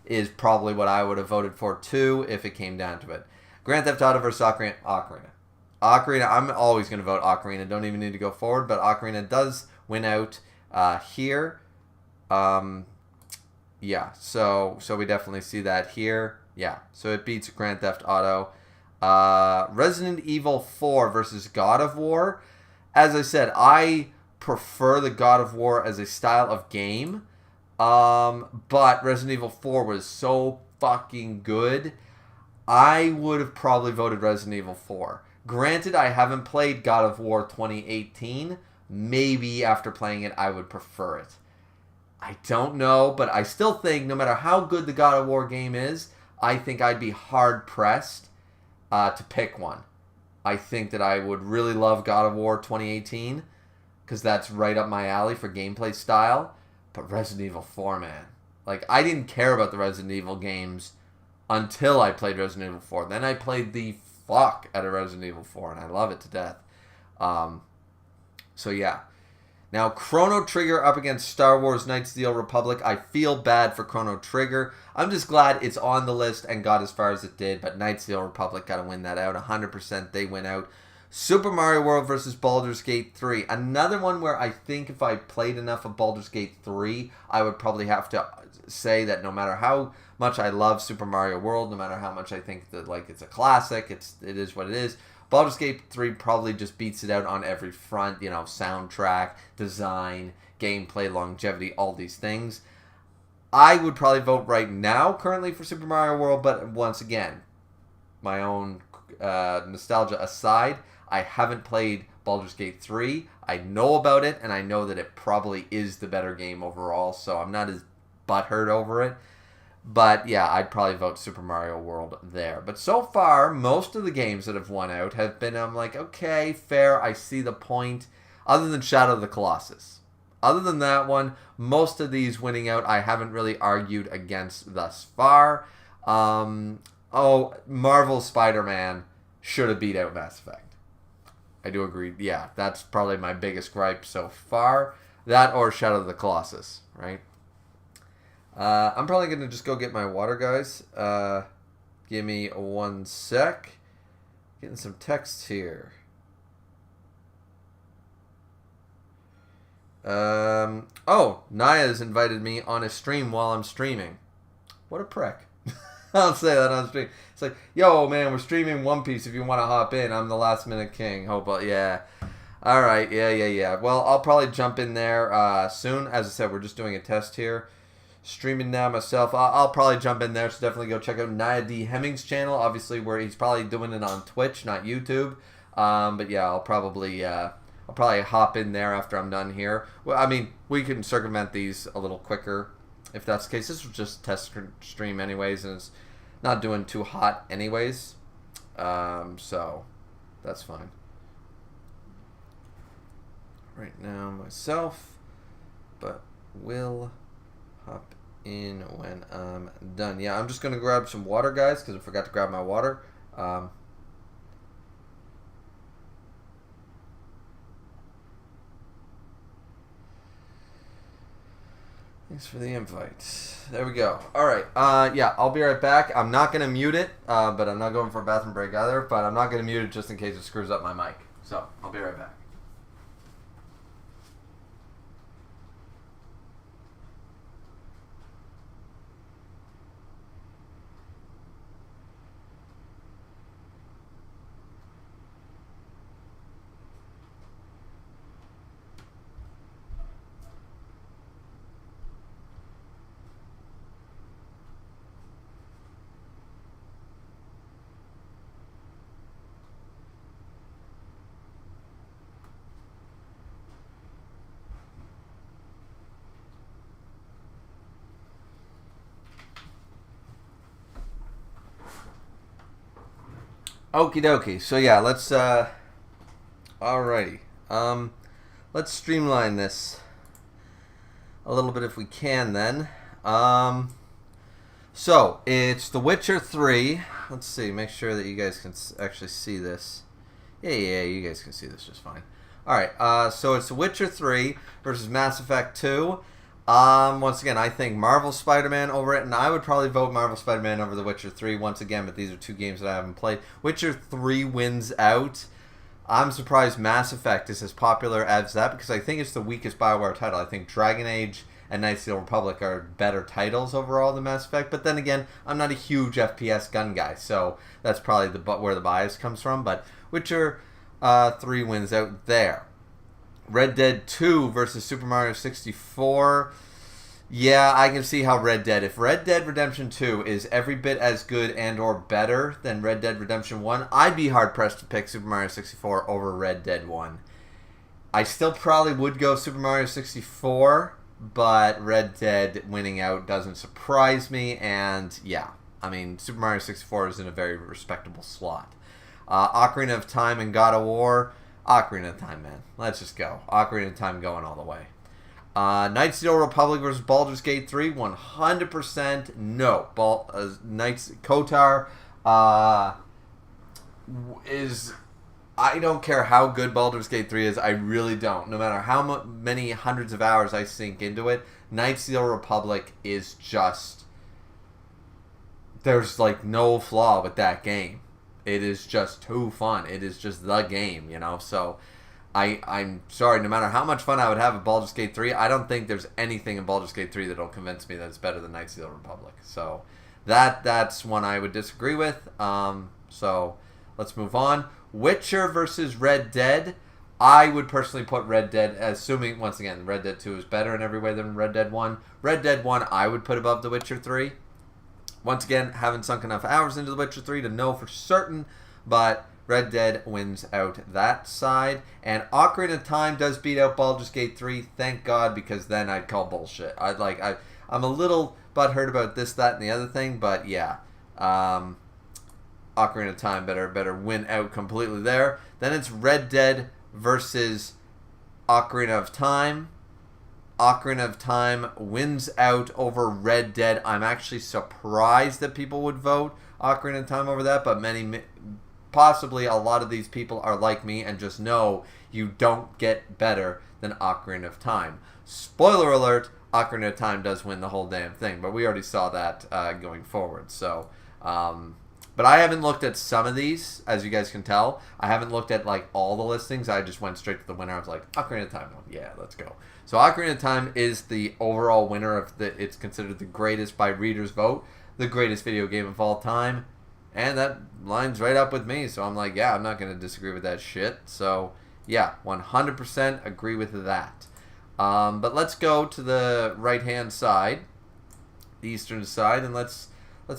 is probably what I would have voted for too if it came down to it. Grand Theft Auto versus Ocarina. Ocarina, I'm always going to vote Ocarina. Don't even need to go forward, but Ocarina does win out here. Yeah, so we definitely see that here. Yeah, so it beats Grand Theft Auto. Resident Evil 4 versus God of War. As I said, I prefer the God of War as a style of game. But Resident Evil 4 was so fucking good. I would have probably voted Resident Evil 4. Granted, I haven't played God of War 2018. Maybe after playing it, I would prefer it. I don't know, but I still think no matter how good the God of War game is, I think I'd be hard-pressed to pick one. I think that I would really love God of War 2018, because that's right up my alley for gameplay style. But Resident Evil 4, man. Like, I didn't care about the Resident Evil games until I played Resident Evil 4. Then I played the fuck out of Resident Evil 4, and I love it to death. So yeah. Now, Chrono Trigger up against Star Wars Knights of the Old Republic. I feel bad for Chrono Trigger. I'm just glad it's on the list and got as far as it did, but Knights of the Old Republic got to win that out. 100% they win out. Super Mario World versus Baldur's Gate 3. Another one where I think if I played enough of Baldur's Gate 3, I would probably have to say that no matter how much I love Super Mario World, no matter how much I think that it's a classic, it is what it is. Baldur's Gate 3 probably just beats it out on every front, soundtrack, design, gameplay, longevity, all these things. I would probably vote right now currently for Super Mario World, but once again, my own nostalgia aside, I haven't played Baldur's Gate 3. I know about it, and I know that it probably is the better game overall, so I'm not as butthurt over it. But yeah, I'd probably vote Super Mario World there. But so far, most of the games that have won out have been, I'm like, okay, fair, I see the point. Other than Shadow of the Colossus. Other than that one, most of these winning out, I haven't really argued against thus far. Marvel Spider-Man should have beat out Mass Effect. I do agree. Yeah, that's probably my biggest gripe so far. That or Shadow of the Colossus, right? I'm probably going to just go get my water, guys. Give me 1 sec. Getting some texts here. Naya's invited me on a stream while I'm streaming. What a prick. I'll say that on stream. It's like, yo, man, we're streaming One Piece if you want to hop in. I'm the last minute king. Yeah. All right. Yeah. Well, I'll probably jump in there soon. As I said, we're just doing a test here. streaming now myself. I'll probably jump in there, so definitely go check out Nia D. Hemming's channel. Obviously, where he's probably doing it on Twitch, not YouTube. But yeah, I'll probably hop in there after I'm done here. Well, I mean, we can circumvent these a little quicker if that's the case. This was just a test stream anyways, and it's not doing too hot anyways. So that's fine. Right now myself, but will hop in when I'm done. Yeah, I'm just gonna grab some water, guys, because I forgot to grab my water. Thanks for the invite. There we go. All right. Yeah, I'll be right back. I'm not gonna mute it, but I'm not going for a bathroom break either. But I'm not gonna mute it just in case it screws up my mic. So I'll be right back. Okie dokie. So yeah, let's alrighty. Let's streamline this a little bit if we can then. So it's The Witcher 3. Let's see, make sure that you guys can actually see this. Yeah, you guys can see this just fine. Alright, so it's The Witcher 3 versus Mass Effect 2. Once again, I think Marvel Spider-Man over it, and I would probably vote Marvel Spider-Man over The Witcher 3 once again, but these are two games that I haven't played. Witcher 3 wins out. I'm surprised Mass Effect is as popular as that, because I think it's the weakest BioWare title. I think Dragon Age and Knights of the Old Republic are better titles overall than Mass Effect, but then again, I'm not a huge FPS gun guy, so that's probably where the bias comes from, but Witcher 3 wins out there. Red Dead 2 versus Super Mario 64. Yeah, I can see how if Red Dead Redemption 2 is every bit as good and or better than Red Dead Redemption 1, I'd be hard-pressed to pick Super Mario 64 over Red Dead 1. I still probably would go Super Mario 64, but Red Dead winning out doesn't surprise me, and yeah, I mean, Super Mario 64 is in a very respectable slot. Ocarina of Time and God of War. Ocarina of Time, man. Let's just go. Ocarina of Time going all the way. Knights of the Old Republic versus Baldur's Gate 3. 100% no. Knights KOTOR is... I don't care how good Baldur's Gate 3 is. I really don't. No matter how many hundreds of hours I sink into it, Knights of the Old Republic is just... There's like no flaw with that game. It is just too fun. It is just the game, you know. So, I'm sorry. No matter how much fun I would have at Baldur's Gate 3, I don't think there's anything in Baldur's Gate 3 that'll convince me that it's better than Knights of the Old Republic. So, that's one I would disagree with. So, let's move on. Witcher versus Red Dead. I would personally put Red Dead, assuming, once again, Red Dead 2 is better in every way than Red Dead 1. Red Dead 1 I would put above The Witcher 3. Once again, haven't sunk enough hours into The Witcher 3 to know for certain, but Red Dead wins out that side. And Ocarina of Time does beat out Baldur's Gate 3, thank God, because then I'd call bullshit. I'm a little butthurt about this, that, and the other thing, but yeah. Ocarina of Time better win out completely there. Then it's Red Dead versus Ocarina of Time. Ocarina of Time wins out over Red Dead. I'm actually surprised that people would vote Ocarina of Time over that, but possibly a lot of these people are like me and just know you don't get better than Ocarina of Time. Spoiler alert, Ocarina of Time does win the whole damn thing, but we already saw that going forward. So, but I haven't looked at some of these, as you guys can tell. I haven't looked at like all the listings. I just went straight to the winner. I was like, Ocarina of Time won. Yeah, let's go. So Ocarina of Time is the overall winner of it's considered the greatest by readers' vote, the greatest video game of all time, and that lines right up with me. So I'm like, yeah, I'm not going to disagree with that shit. So yeah, 100% agree with that. But let's go to the right-hand side. eastern side, and let's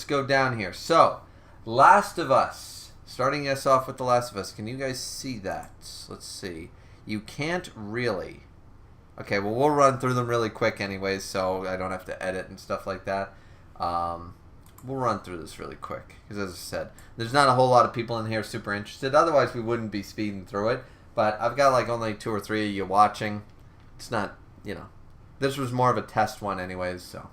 go down here. So, Last of Us. Starting us off with The Last of Us. Can you guys see that? Let's see. You can't really. Okay, well, we'll run through them really quick anyways, so I don't have to edit and stuff like that. We'll run through this really quick, because as I said, there's not a whole lot of people in here super interested. Otherwise, we wouldn't be speeding through it. But I've got like only 2 or 3 of you watching. It's not, this was more of a test one anyways, so.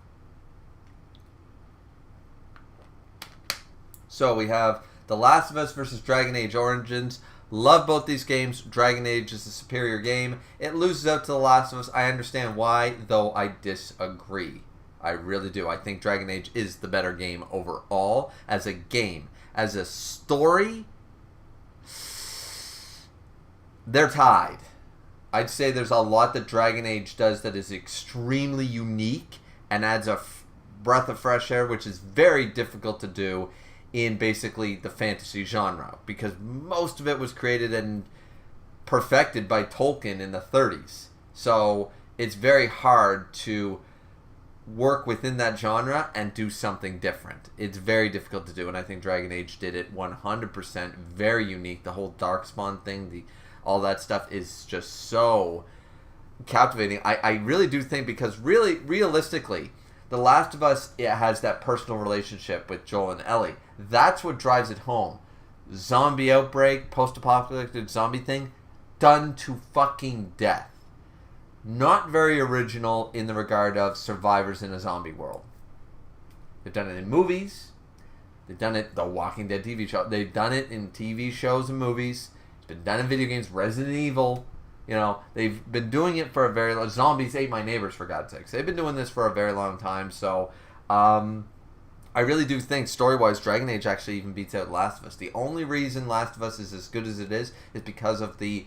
So we have The Last of Us versus Dragon Age Origins. Love both these games. Dragon Age is the superior game. It loses out to The Last of Us. I understand why, though I disagree. I really do. I think Dragon Age is the better game overall as a game. As a story, they're tied. I'd say there's a lot that Dragon Age does that is extremely unique and adds a breath of fresh air, which is very difficult to do in basically the fantasy genre, because most of it was created and perfected by Tolkien in the 30s. So it's very hard to work within that genre and do something different. It's very difficult to do, and I think Dragon Age did it 100%. Very unique. The whole Darkspawn thing, all that stuff is just so captivating. I really do think, because really, realistically, The Last of Us, it has that personal relationship with Joel and Ellie. That's what drives it home. Zombie outbreak, post-apocalyptic zombie thing, done to fucking death. Not very original in the regard of survivors in a zombie world. They've done it in movies. They've done it, the Walking Dead TV show. They've done it in TV shows and movies. It's been done in video games, Resident Evil. They've been doing it for a very long... Zombies Ate My Neighbors, for God's sakes. They've been doing this for a very long time, so... I really do think, story-wise, Dragon Age actually even beats out Last of Us. The only reason Last of Us is as good as it is because of the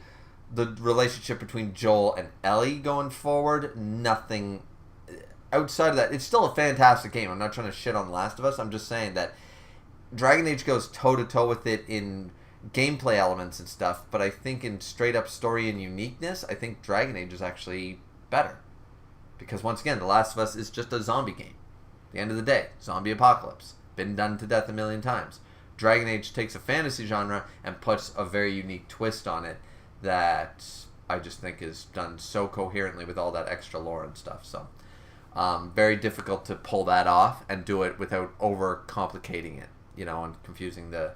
relationship between Joel and Ellie going forward. Nothing outside of that. It's still a fantastic game. I'm not trying to shit on Last of Us. I'm just saying that Dragon Age goes toe-to-toe with it in gameplay elements and stuff, but I think in straight-up story and uniqueness, I think Dragon Age is actually better. Because, once again, The Last of Us is just a zombie game. The end of the day, zombie apocalypse, been done to death a million times. Dragon Age takes a fantasy genre and puts a very unique twist on it that I just think is done so coherently with all that extra lore and stuff. So very difficult to pull that off and do it without over complicating it, and confusing the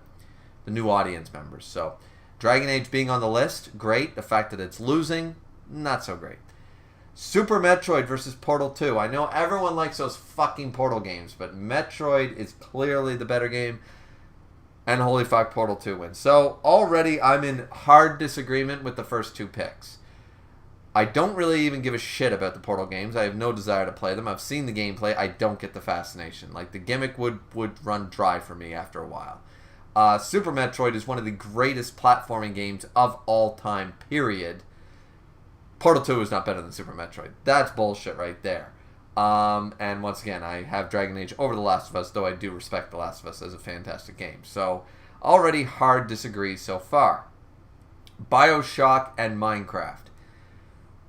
new audience members. So Dragon Age being on the list, great. The fact that it's losing, not so great. Super Metroid versus Portal 2. I know everyone likes those fucking Portal games, but Metroid is clearly the better game. And holy fuck, Portal 2 wins. So already I'm in hard disagreement with the first 2 picks. I don't really even give a shit about the Portal games. I have no desire to play them. I've seen the gameplay. I don't get the fascination. Like, the gimmick would run dry for me after a while. Super Metroid is one of the greatest platforming games of all time, period. Portal 2 is not better than Super Metroid. That's bullshit right there. And once again, I have Dragon Age over The Last of Us, though I do respect The Last of Us as a fantastic game. So, already hard disagree so far. BioShock and Minecraft.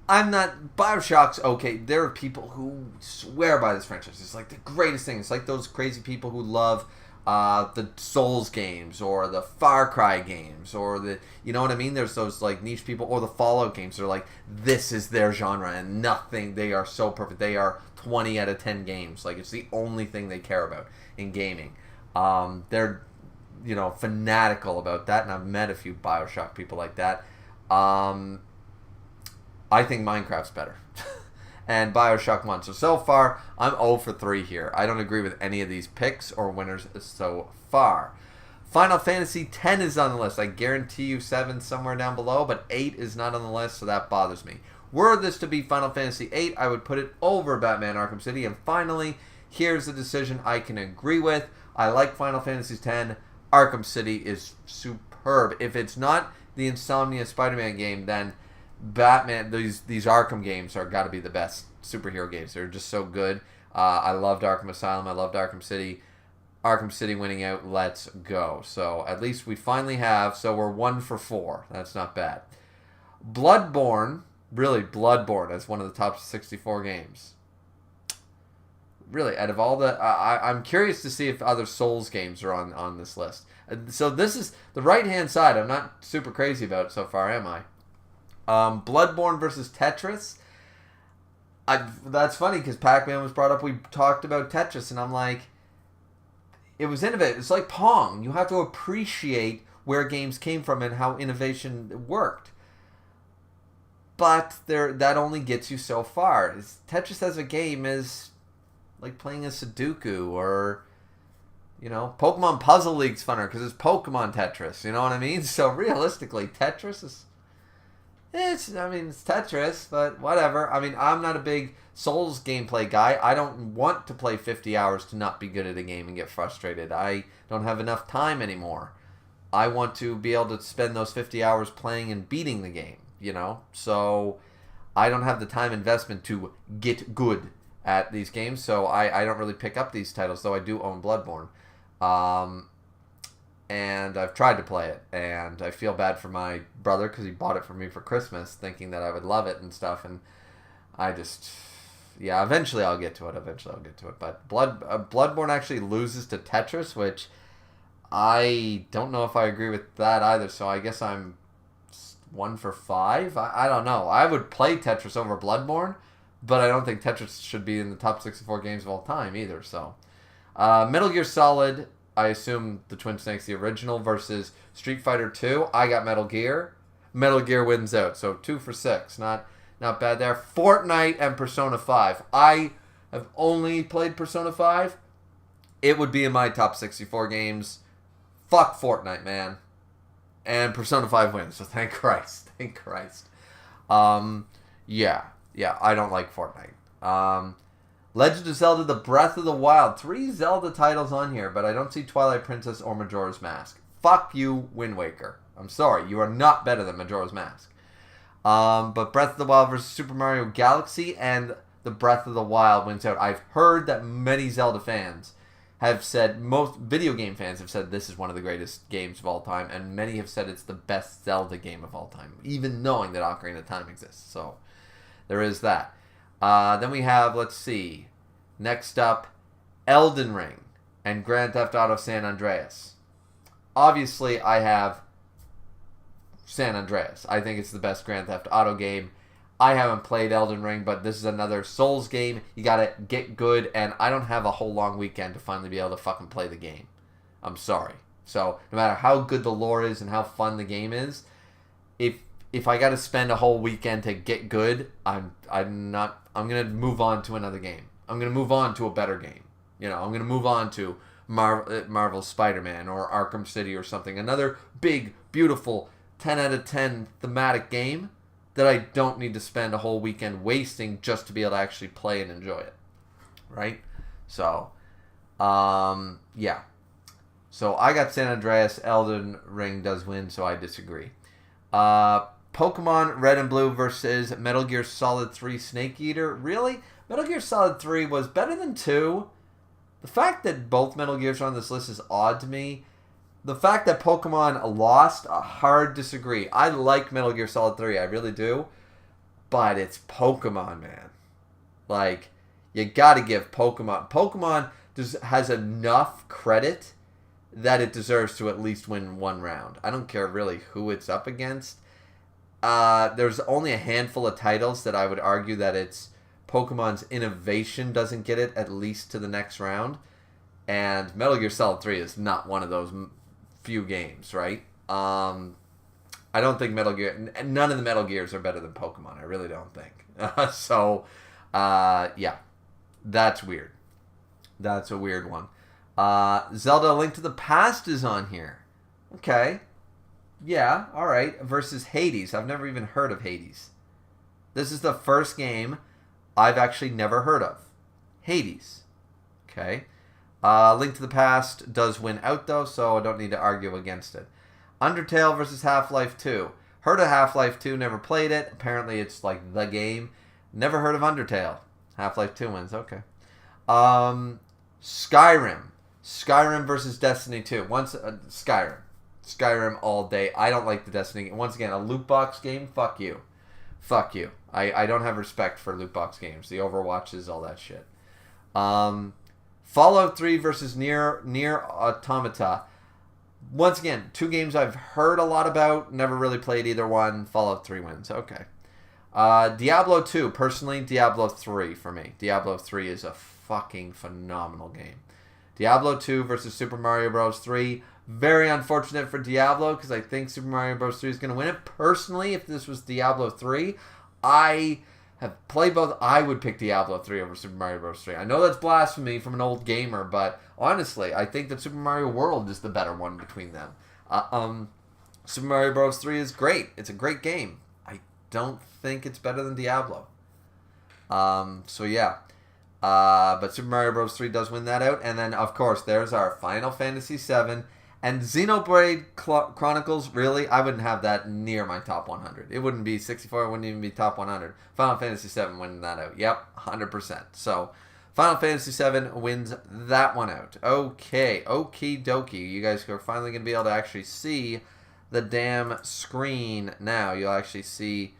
BioShock's okay. There are people who swear by this franchise. It's like the greatest thing. It's like those crazy people who love the Souls games or the Far Cry games or you know what I mean? There's those like niche people, or the Fallout games. They're like, this is their genre and nothing. They are so perfect. They are 20 out of 10 games. Like, it's the only thing they care about in gaming. They're, fanatical about that, and I've met a few BioShock people like that. I think Minecraft's better. And BioShock 1. So far, I'm 0 for 3 here. I don't agree with any of these picks or winners so far. Final Fantasy X is on the list. I guarantee you 7 somewhere down below, but 8 is not on the list, so that bothers me. Were this to be Final Fantasy VIII, I would put it over Batman Arkham City. And finally, here's a decision I can agree with. I like Final Fantasy X. Arkham City is superb. If it's not the Insomnia Spider-Man game, then Batman, these Arkham games are got to be the best superhero games. They're just so good. I loved Arkham Asylum. I loved Arkham City. Arkham City winning out. Let's go. So at least we finally have. So we're 1 for 4. That's not bad. Bloodborne, really Bloodborne as one of the top 64 games. really, out of all the, I'm curious to see if other Souls games are on this list. So this is the right hand side. I'm not super crazy about it so far, am I? Bloodborne versus Tetris. That's funny because Pac-Man was brought up. We talked about Tetris, and I'm like, it was innovative. It's like Pong. You have to appreciate where games came from and how innovation worked. But that only gets you so far. Tetris as a game is like playing a Sudoku or, Pokemon Puzzle League's funner because it's Pokemon Tetris. You know what I mean? So realistically, Tetris is... It's Tetris, but whatever. I mean, I'm not a big Souls gameplay guy. I don't want to play 50 hours to not be good at a game and get frustrated. I don't have enough time anymore. I want to be able to spend those 50 hours playing and beating the game, So I don't have the time investment to get good at these games, so I don't really pick up these titles, though I do own Bloodborne. And I've tried to play it, and I feel bad for my brother because he bought it for me for Christmas thinking that I would love it and stuff, and I just... Yeah, eventually I'll get to it, but Bloodborne actually loses to Tetris, which I don't know if I agree with that either, so I guess I'm 1 for 5? I don't know. I would play Tetris over Bloodborne, but I don't think Tetris should be in the top 64 games of all time either, so... Metal Gear Solid... I assume the Twin Snakes, the original, versus Street Fighter 2. I got Metal Gear. Metal Gear wins out, so 2 for 6. Not bad there. Fortnite and Persona 5. I have only played Persona 5. It would be in my top 64 games. Fuck Fortnite, man. And Persona 5 wins, so thank Christ. Thank Christ. Yeah, I don't like Fortnite. Legend of Zelda: The Breath of the Wild. 3 Zelda titles on here, but I don't see Twilight Princess or Majora's Mask. Fuck you, Wind Waker. I'm sorry, you are not better than Majora's Mask. But Breath of the Wild versus Super Mario Galaxy, and the Breath of the Wild wins out. I've heard that many Zelda fans have said, most video game fans have said this is one of the greatest games of all time, and many have said it's the best Zelda game of all time, even knowing that Ocarina of Time exists. So, there is that. Then we have, let's see, next up, Elden Ring and Grand Theft Auto San Andreas. Obviously, I have San Andreas. I think it's the best Grand Theft Auto game. I haven't played Elden Ring, but this is another Souls game. You gotta get good, and I don't have a whole long weekend to finally be able to fucking play the game. I'm sorry. So, no matter how good the lore is and how fun the game is, if I got to spend a whole weekend to get good, I'm going to move on to another game. I'm going to move on to a better game. I'm going to move on to Marvel's Spider-Man or Arkham City or something. Another big, beautiful 10 out of 10 thematic game that I don't need to spend a whole weekend wasting just to be able to actually play and enjoy it. Right? So, yeah. So I got San Andreas. Elden Ring does win, so I disagree. Pokemon Red and Blue versus Metal Gear Solid 3 Snake Eater. Really? Metal Gear Solid 3 was better than 2. The fact that both Metal Gears are on this list is odd to me. The fact that Pokemon lost, a hard disagree. I like Metal Gear Solid 3, I really do. But it's Pokemon, man. Like, you gotta give Pokemon... Pokemon has enough credit that it deserves to at least win one round. I don't care really who it's up against. There's only a handful of titles that I would argue that it's Pokemon's innovation doesn't get it at least to the next round. And Metal Gear Solid 3 is not one of those few games, right? I don't think none of the Metal Gears are better than Pokemon. I really don't think. Yeah. That's weird. That's a weird one. Zelda: A Link to the Past is on here. Okay. Yeah, alright. Versus Hades. I've never even heard of Hades. This is the first game I've actually never heard of. Hades. Okay. Link to the Past does win out, though, so I don't need to argue against it. Undertale versus Half-Life 2. Heard of Half-Life 2, never played it. Apparently it's like the game. Never heard of Undertale. Half-Life 2 wins, okay. Skyrim. Skyrim versus Destiny 2. Skyrim. Skyrim all day. I don't like the Destiny game. Once again, a loot box game? Fuck you. Fuck you. I don't have respect for loot box games. The Overwatches, all that shit. Fallout 3 versus Nier Automata. Once again, 2 games I've heard a lot about, never really played either one. Fallout 3 wins. Okay. Diablo 2. Personally, Diablo 3 for me. Diablo 3 is a fucking phenomenal game. Diablo 2 versus Super Mario Bros. 3. Very unfortunate for Diablo because I think Super Mario Bros. 3 is going to win it. Personally, if this was Diablo 3, I have played both. I would pick Diablo 3 over Super Mario Bros. 3. I know that's blasphemy from an old gamer, but honestly, I think that Super Mario World is the better one between them. Super Mario Bros. 3 is great. It's a great game. I don't think it's better than Diablo. So yeah. But Super Mario Bros. 3 does win that out. And then, of course, there's our Final Fantasy 7. And Xenoblade Chronicles, really, I wouldn't have that near my top 100. It wouldn't be 64, it wouldn't even be top 100. Final Fantasy 7 winning that out. Yep, 100%. So, Final Fantasy 7 wins that one out. Okay, okie dokie. You guys are finally going to be able to actually see the damn screen now. You'll actually see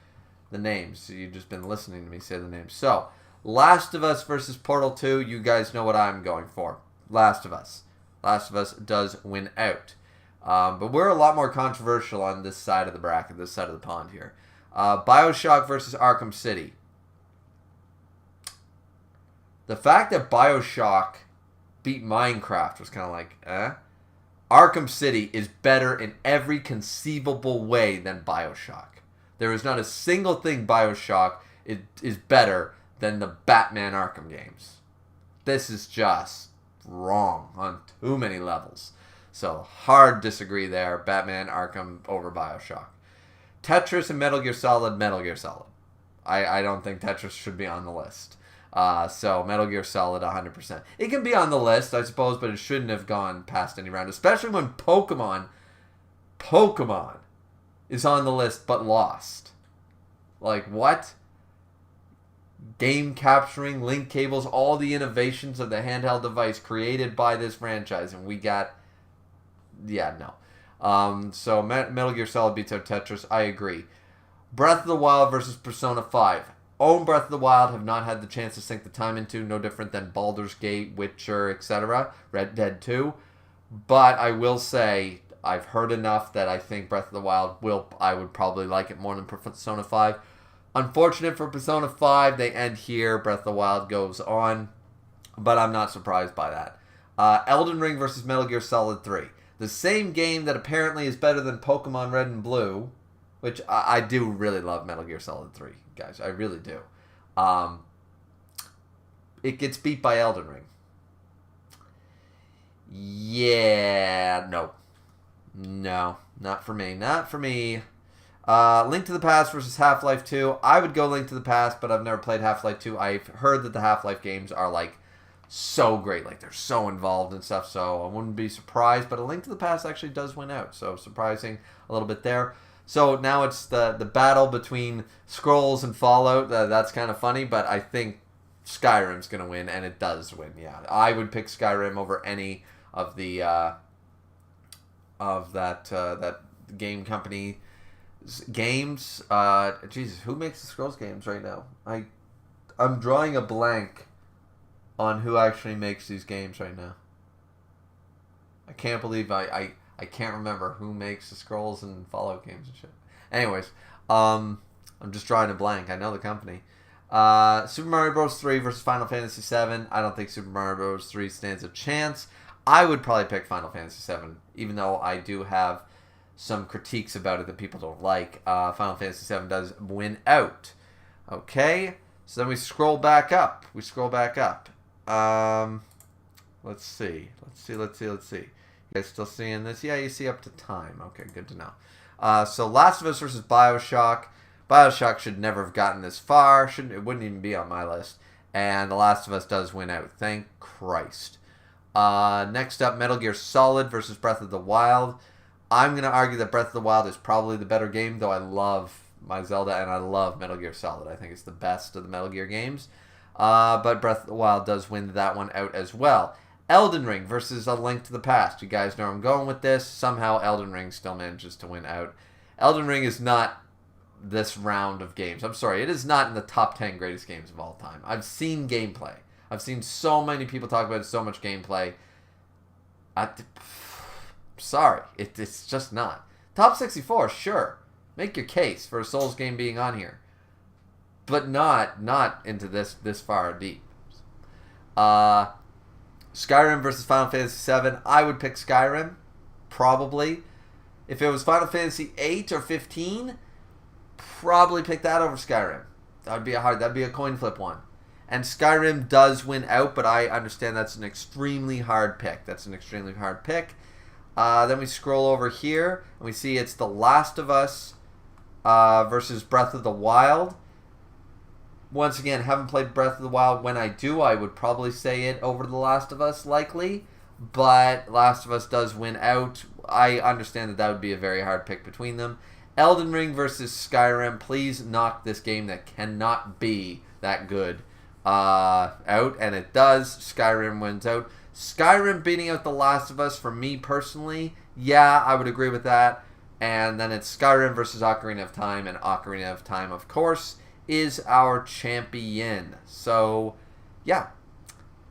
the names. So you've just been listening to me say the names. So, Last of Us versus Portal 2. You guys know what I'm going for. Last of Us. Last of Us does win out. But we're a lot more controversial on this side of the bracket, this side of the pond here. BioShock versus Arkham City. The fact that BioShock beat Minecraft was kind of like, Arkham City is better in every conceivable way than BioShock. There is not a single thing BioShock is better than the Batman Arkham games. This is just wrong on too many levels. So, hard disagree there. Batman Arkham over BioShock. Tetris and Metal Gear Solid, Metal Gear Solid. I don't think Tetris should be on the list. So, Metal Gear Solid 100%. It can be on the list, I suppose, but it shouldn't have gone past any round. Especially when Pokemon is on the list but lost. Like, what? Game capturing, link cables, all the innovations of the handheld device created by this franchise, and we got, no. So Metal Gear Solid beats out Tetris. I agree. Breath of the Wild versus Persona 5. Own Breath of the Wild, have not had the chance to sink the time into, no different than Baldur's Gate, Witcher, etc., Red Dead 2. But I will say, I've heard enough that I think Breath of the Wild I would probably like it more than Persona 5. Unfortunate for Persona 5, they end here. Breath of the Wild goes on, but I'm not surprised by that. Elden Ring versus Metal Gear Solid 3. The same game that apparently is better than Pokemon Red and Blue, which I do really love Metal Gear Solid 3, guys. I really do. It gets beat by Elden Ring. Yeah, no. No, not for me. Not for me. Link to the Past versus Half-Life 2. I would go Link to the Past, but I've never played Half-Life 2. I've heard that the Half-Life games are, like, so great. Like, they're so involved and stuff, so I wouldn't be surprised. But A Link to the Past actually does win out, so surprising a little bit there. So now it's the battle between Scrolls and Fallout. That's kind of funny, but I think Skyrim's going to win, and it does win, yeah. I would pick Skyrim over any of the, that game company games. Jesus, who makes the Scrolls games right now? I'm drawing a blank on who actually makes these games right now. I can't believe I can't remember who makes the Scrolls and Fallout games and shit. Anyways, I'm just drawing a blank. I know the company. Super Mario Bros. 3 versus Final Fantasy 7. I don't think Super Mario Bros. 3 stands a chance. I would probably pick Final Fantasy 7, even though I do have some critiques about it that people don't like. Final Fantasy 7 does win out. Okay, so then we scroll back up. Let's see. You guys still seeing this? Yeah, you see up to time. Okay, good to know. So Last of Us versus BioShock. BioShock should never have gotten this far. It wouldn't even be on my list. And The Last of Us does win out. Thank Christ. Next up, Metal Gear Solid versus Breath of the Wild. I'm going to argue that Breath of the Wild is probably the better game, though I love my Zelda and I love Metal Gear Solid. I think it's the best of the Metal Gear games. But Breath of the Wild does win that one out as well. Elden Ring versus A Link to the Past. You guys know where I'm going with this. Somehow Elden Ring still manages to win out. Elden Ring is not this round of games. I'm sorry, it is not in the top 10 greatest games of all time. I've seen gameplay. I've seen so many people talk about it, so much gameplay. Sorry, it's just not. Top 64, sure. Make your case for a Souls game being on here. But not into this far deep. Skyrim versus Final Fantasy VII. I would pick Skyrim, probably. If it was Final Fantasy 8 or 15, probably pick that over Skyrim. That'd be a coin flip one. And Skyrim does win out, but I understand that's an extremely hard pick. Then we scroll over here, and we see it's The Last of Us versus Breath of the Wild. Once again, haven't played Breath of the Wild. When I do, I would probably say it over The Last of Us, likely. But Last of Us does win out. I understand that would be a very hard pick between them. Elden Ring versus Skyrim. Please knock this game that cannot be that good out. And it does. Skyrim wins out. Skyrim beating out The Last of Us, for me personally, yeah, I would agree with that. And then it's Skyrim versus Ocarina of Time. And Ocarina of Time, of course, is our champion. So, yeah.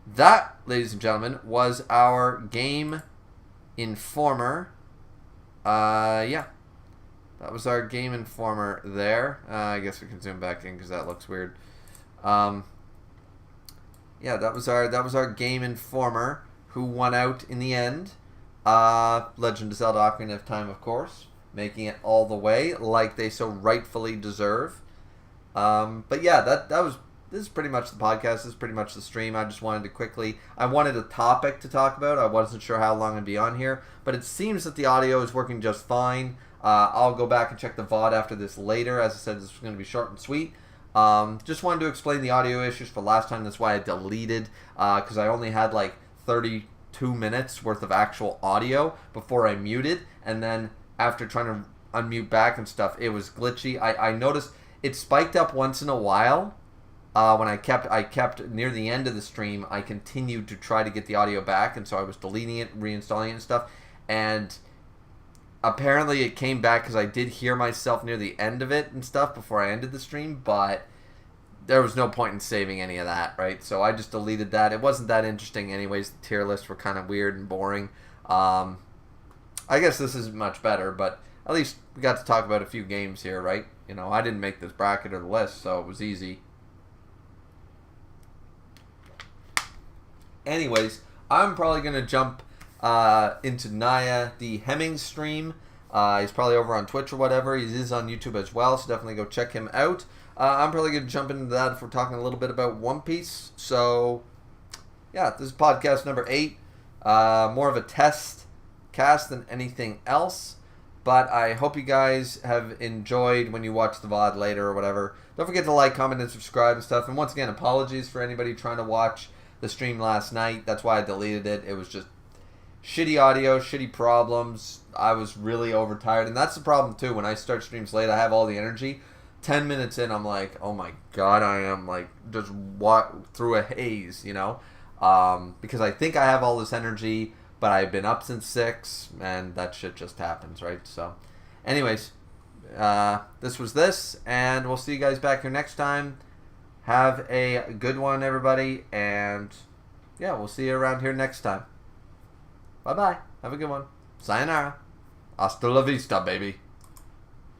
That, ladies and gentlemen, was our Game Informer. Yeah. That was our Game Informer there. I guess we can zoom back in because that looks weird. Yeah, that was our Game Informer who won out in the end. Legend of Zelda Ocarina of Time, of course, making it all the way like they so rightfully deserve. But yeah, this is pretty much the podcast. This is pretty much the stream. I just wanted to I wanted a topic to talk about. I wasn't sure how long I'd be on here, but it seems that the audio is working just fine. I'll go back and check the VOD after this later. As I said, this was going to be short and sweet. Just wanted to explain the audio issues for last time. That's why I deleted, because I only had like 32 minutes worth of actual audio before I muted, and then after trying to unmute back and stuff, it was glitchy. I noticed it spiked up once in a while. When I kept near the end of the stream, I continued to try to get the audio back, and so I was deleting it, reinstalling it and stuff, and apparently it came back because I did hear myself near the end of it and stuff before I ended the stream, but there was no point in saving any of that, right? So I just deleted that. It wasn't that interesting anyways. The tier lists were kind of weird and boring. I guess this is much better, but at least we got to talk about a few games here, right? You know, I didn't make this bracket or the list, so it was easy. Anyways, I'm probably going to jump into Naya the Hemmings stream. He's probably over on Twitch or whatever. He is on YouTube as well, so definitely go check him out. I'm probably going to jump into that if we're talking a little bit about One Piece. So, yeah, this is podcast number 8. More of a test cast than anything else. But I hope you guys have enjoyed when you watch the VOD later or whatever. Don't forget to like, comment, and subscribe and stuff. And once again, apologies for anybody trying to watch the stream last night. That's why I deleted it. It was just shitty audio, shitty problems. I was really overtired. And that's the problem, too. When I start streams late, I have all the energy. 10 minutes in, I'm like, oh my god, I am like just walk through a haze, you know? Because I think I have all this energy, but I've been up since 6, and that shit just happens, right? So, anyways, this was this, and we'll see you guys back here next time. Have a good one, everybody, and yeah, we'll see you around here next time. Bye-bye. Have a good one. Sayonara. Hasta la vista, baby.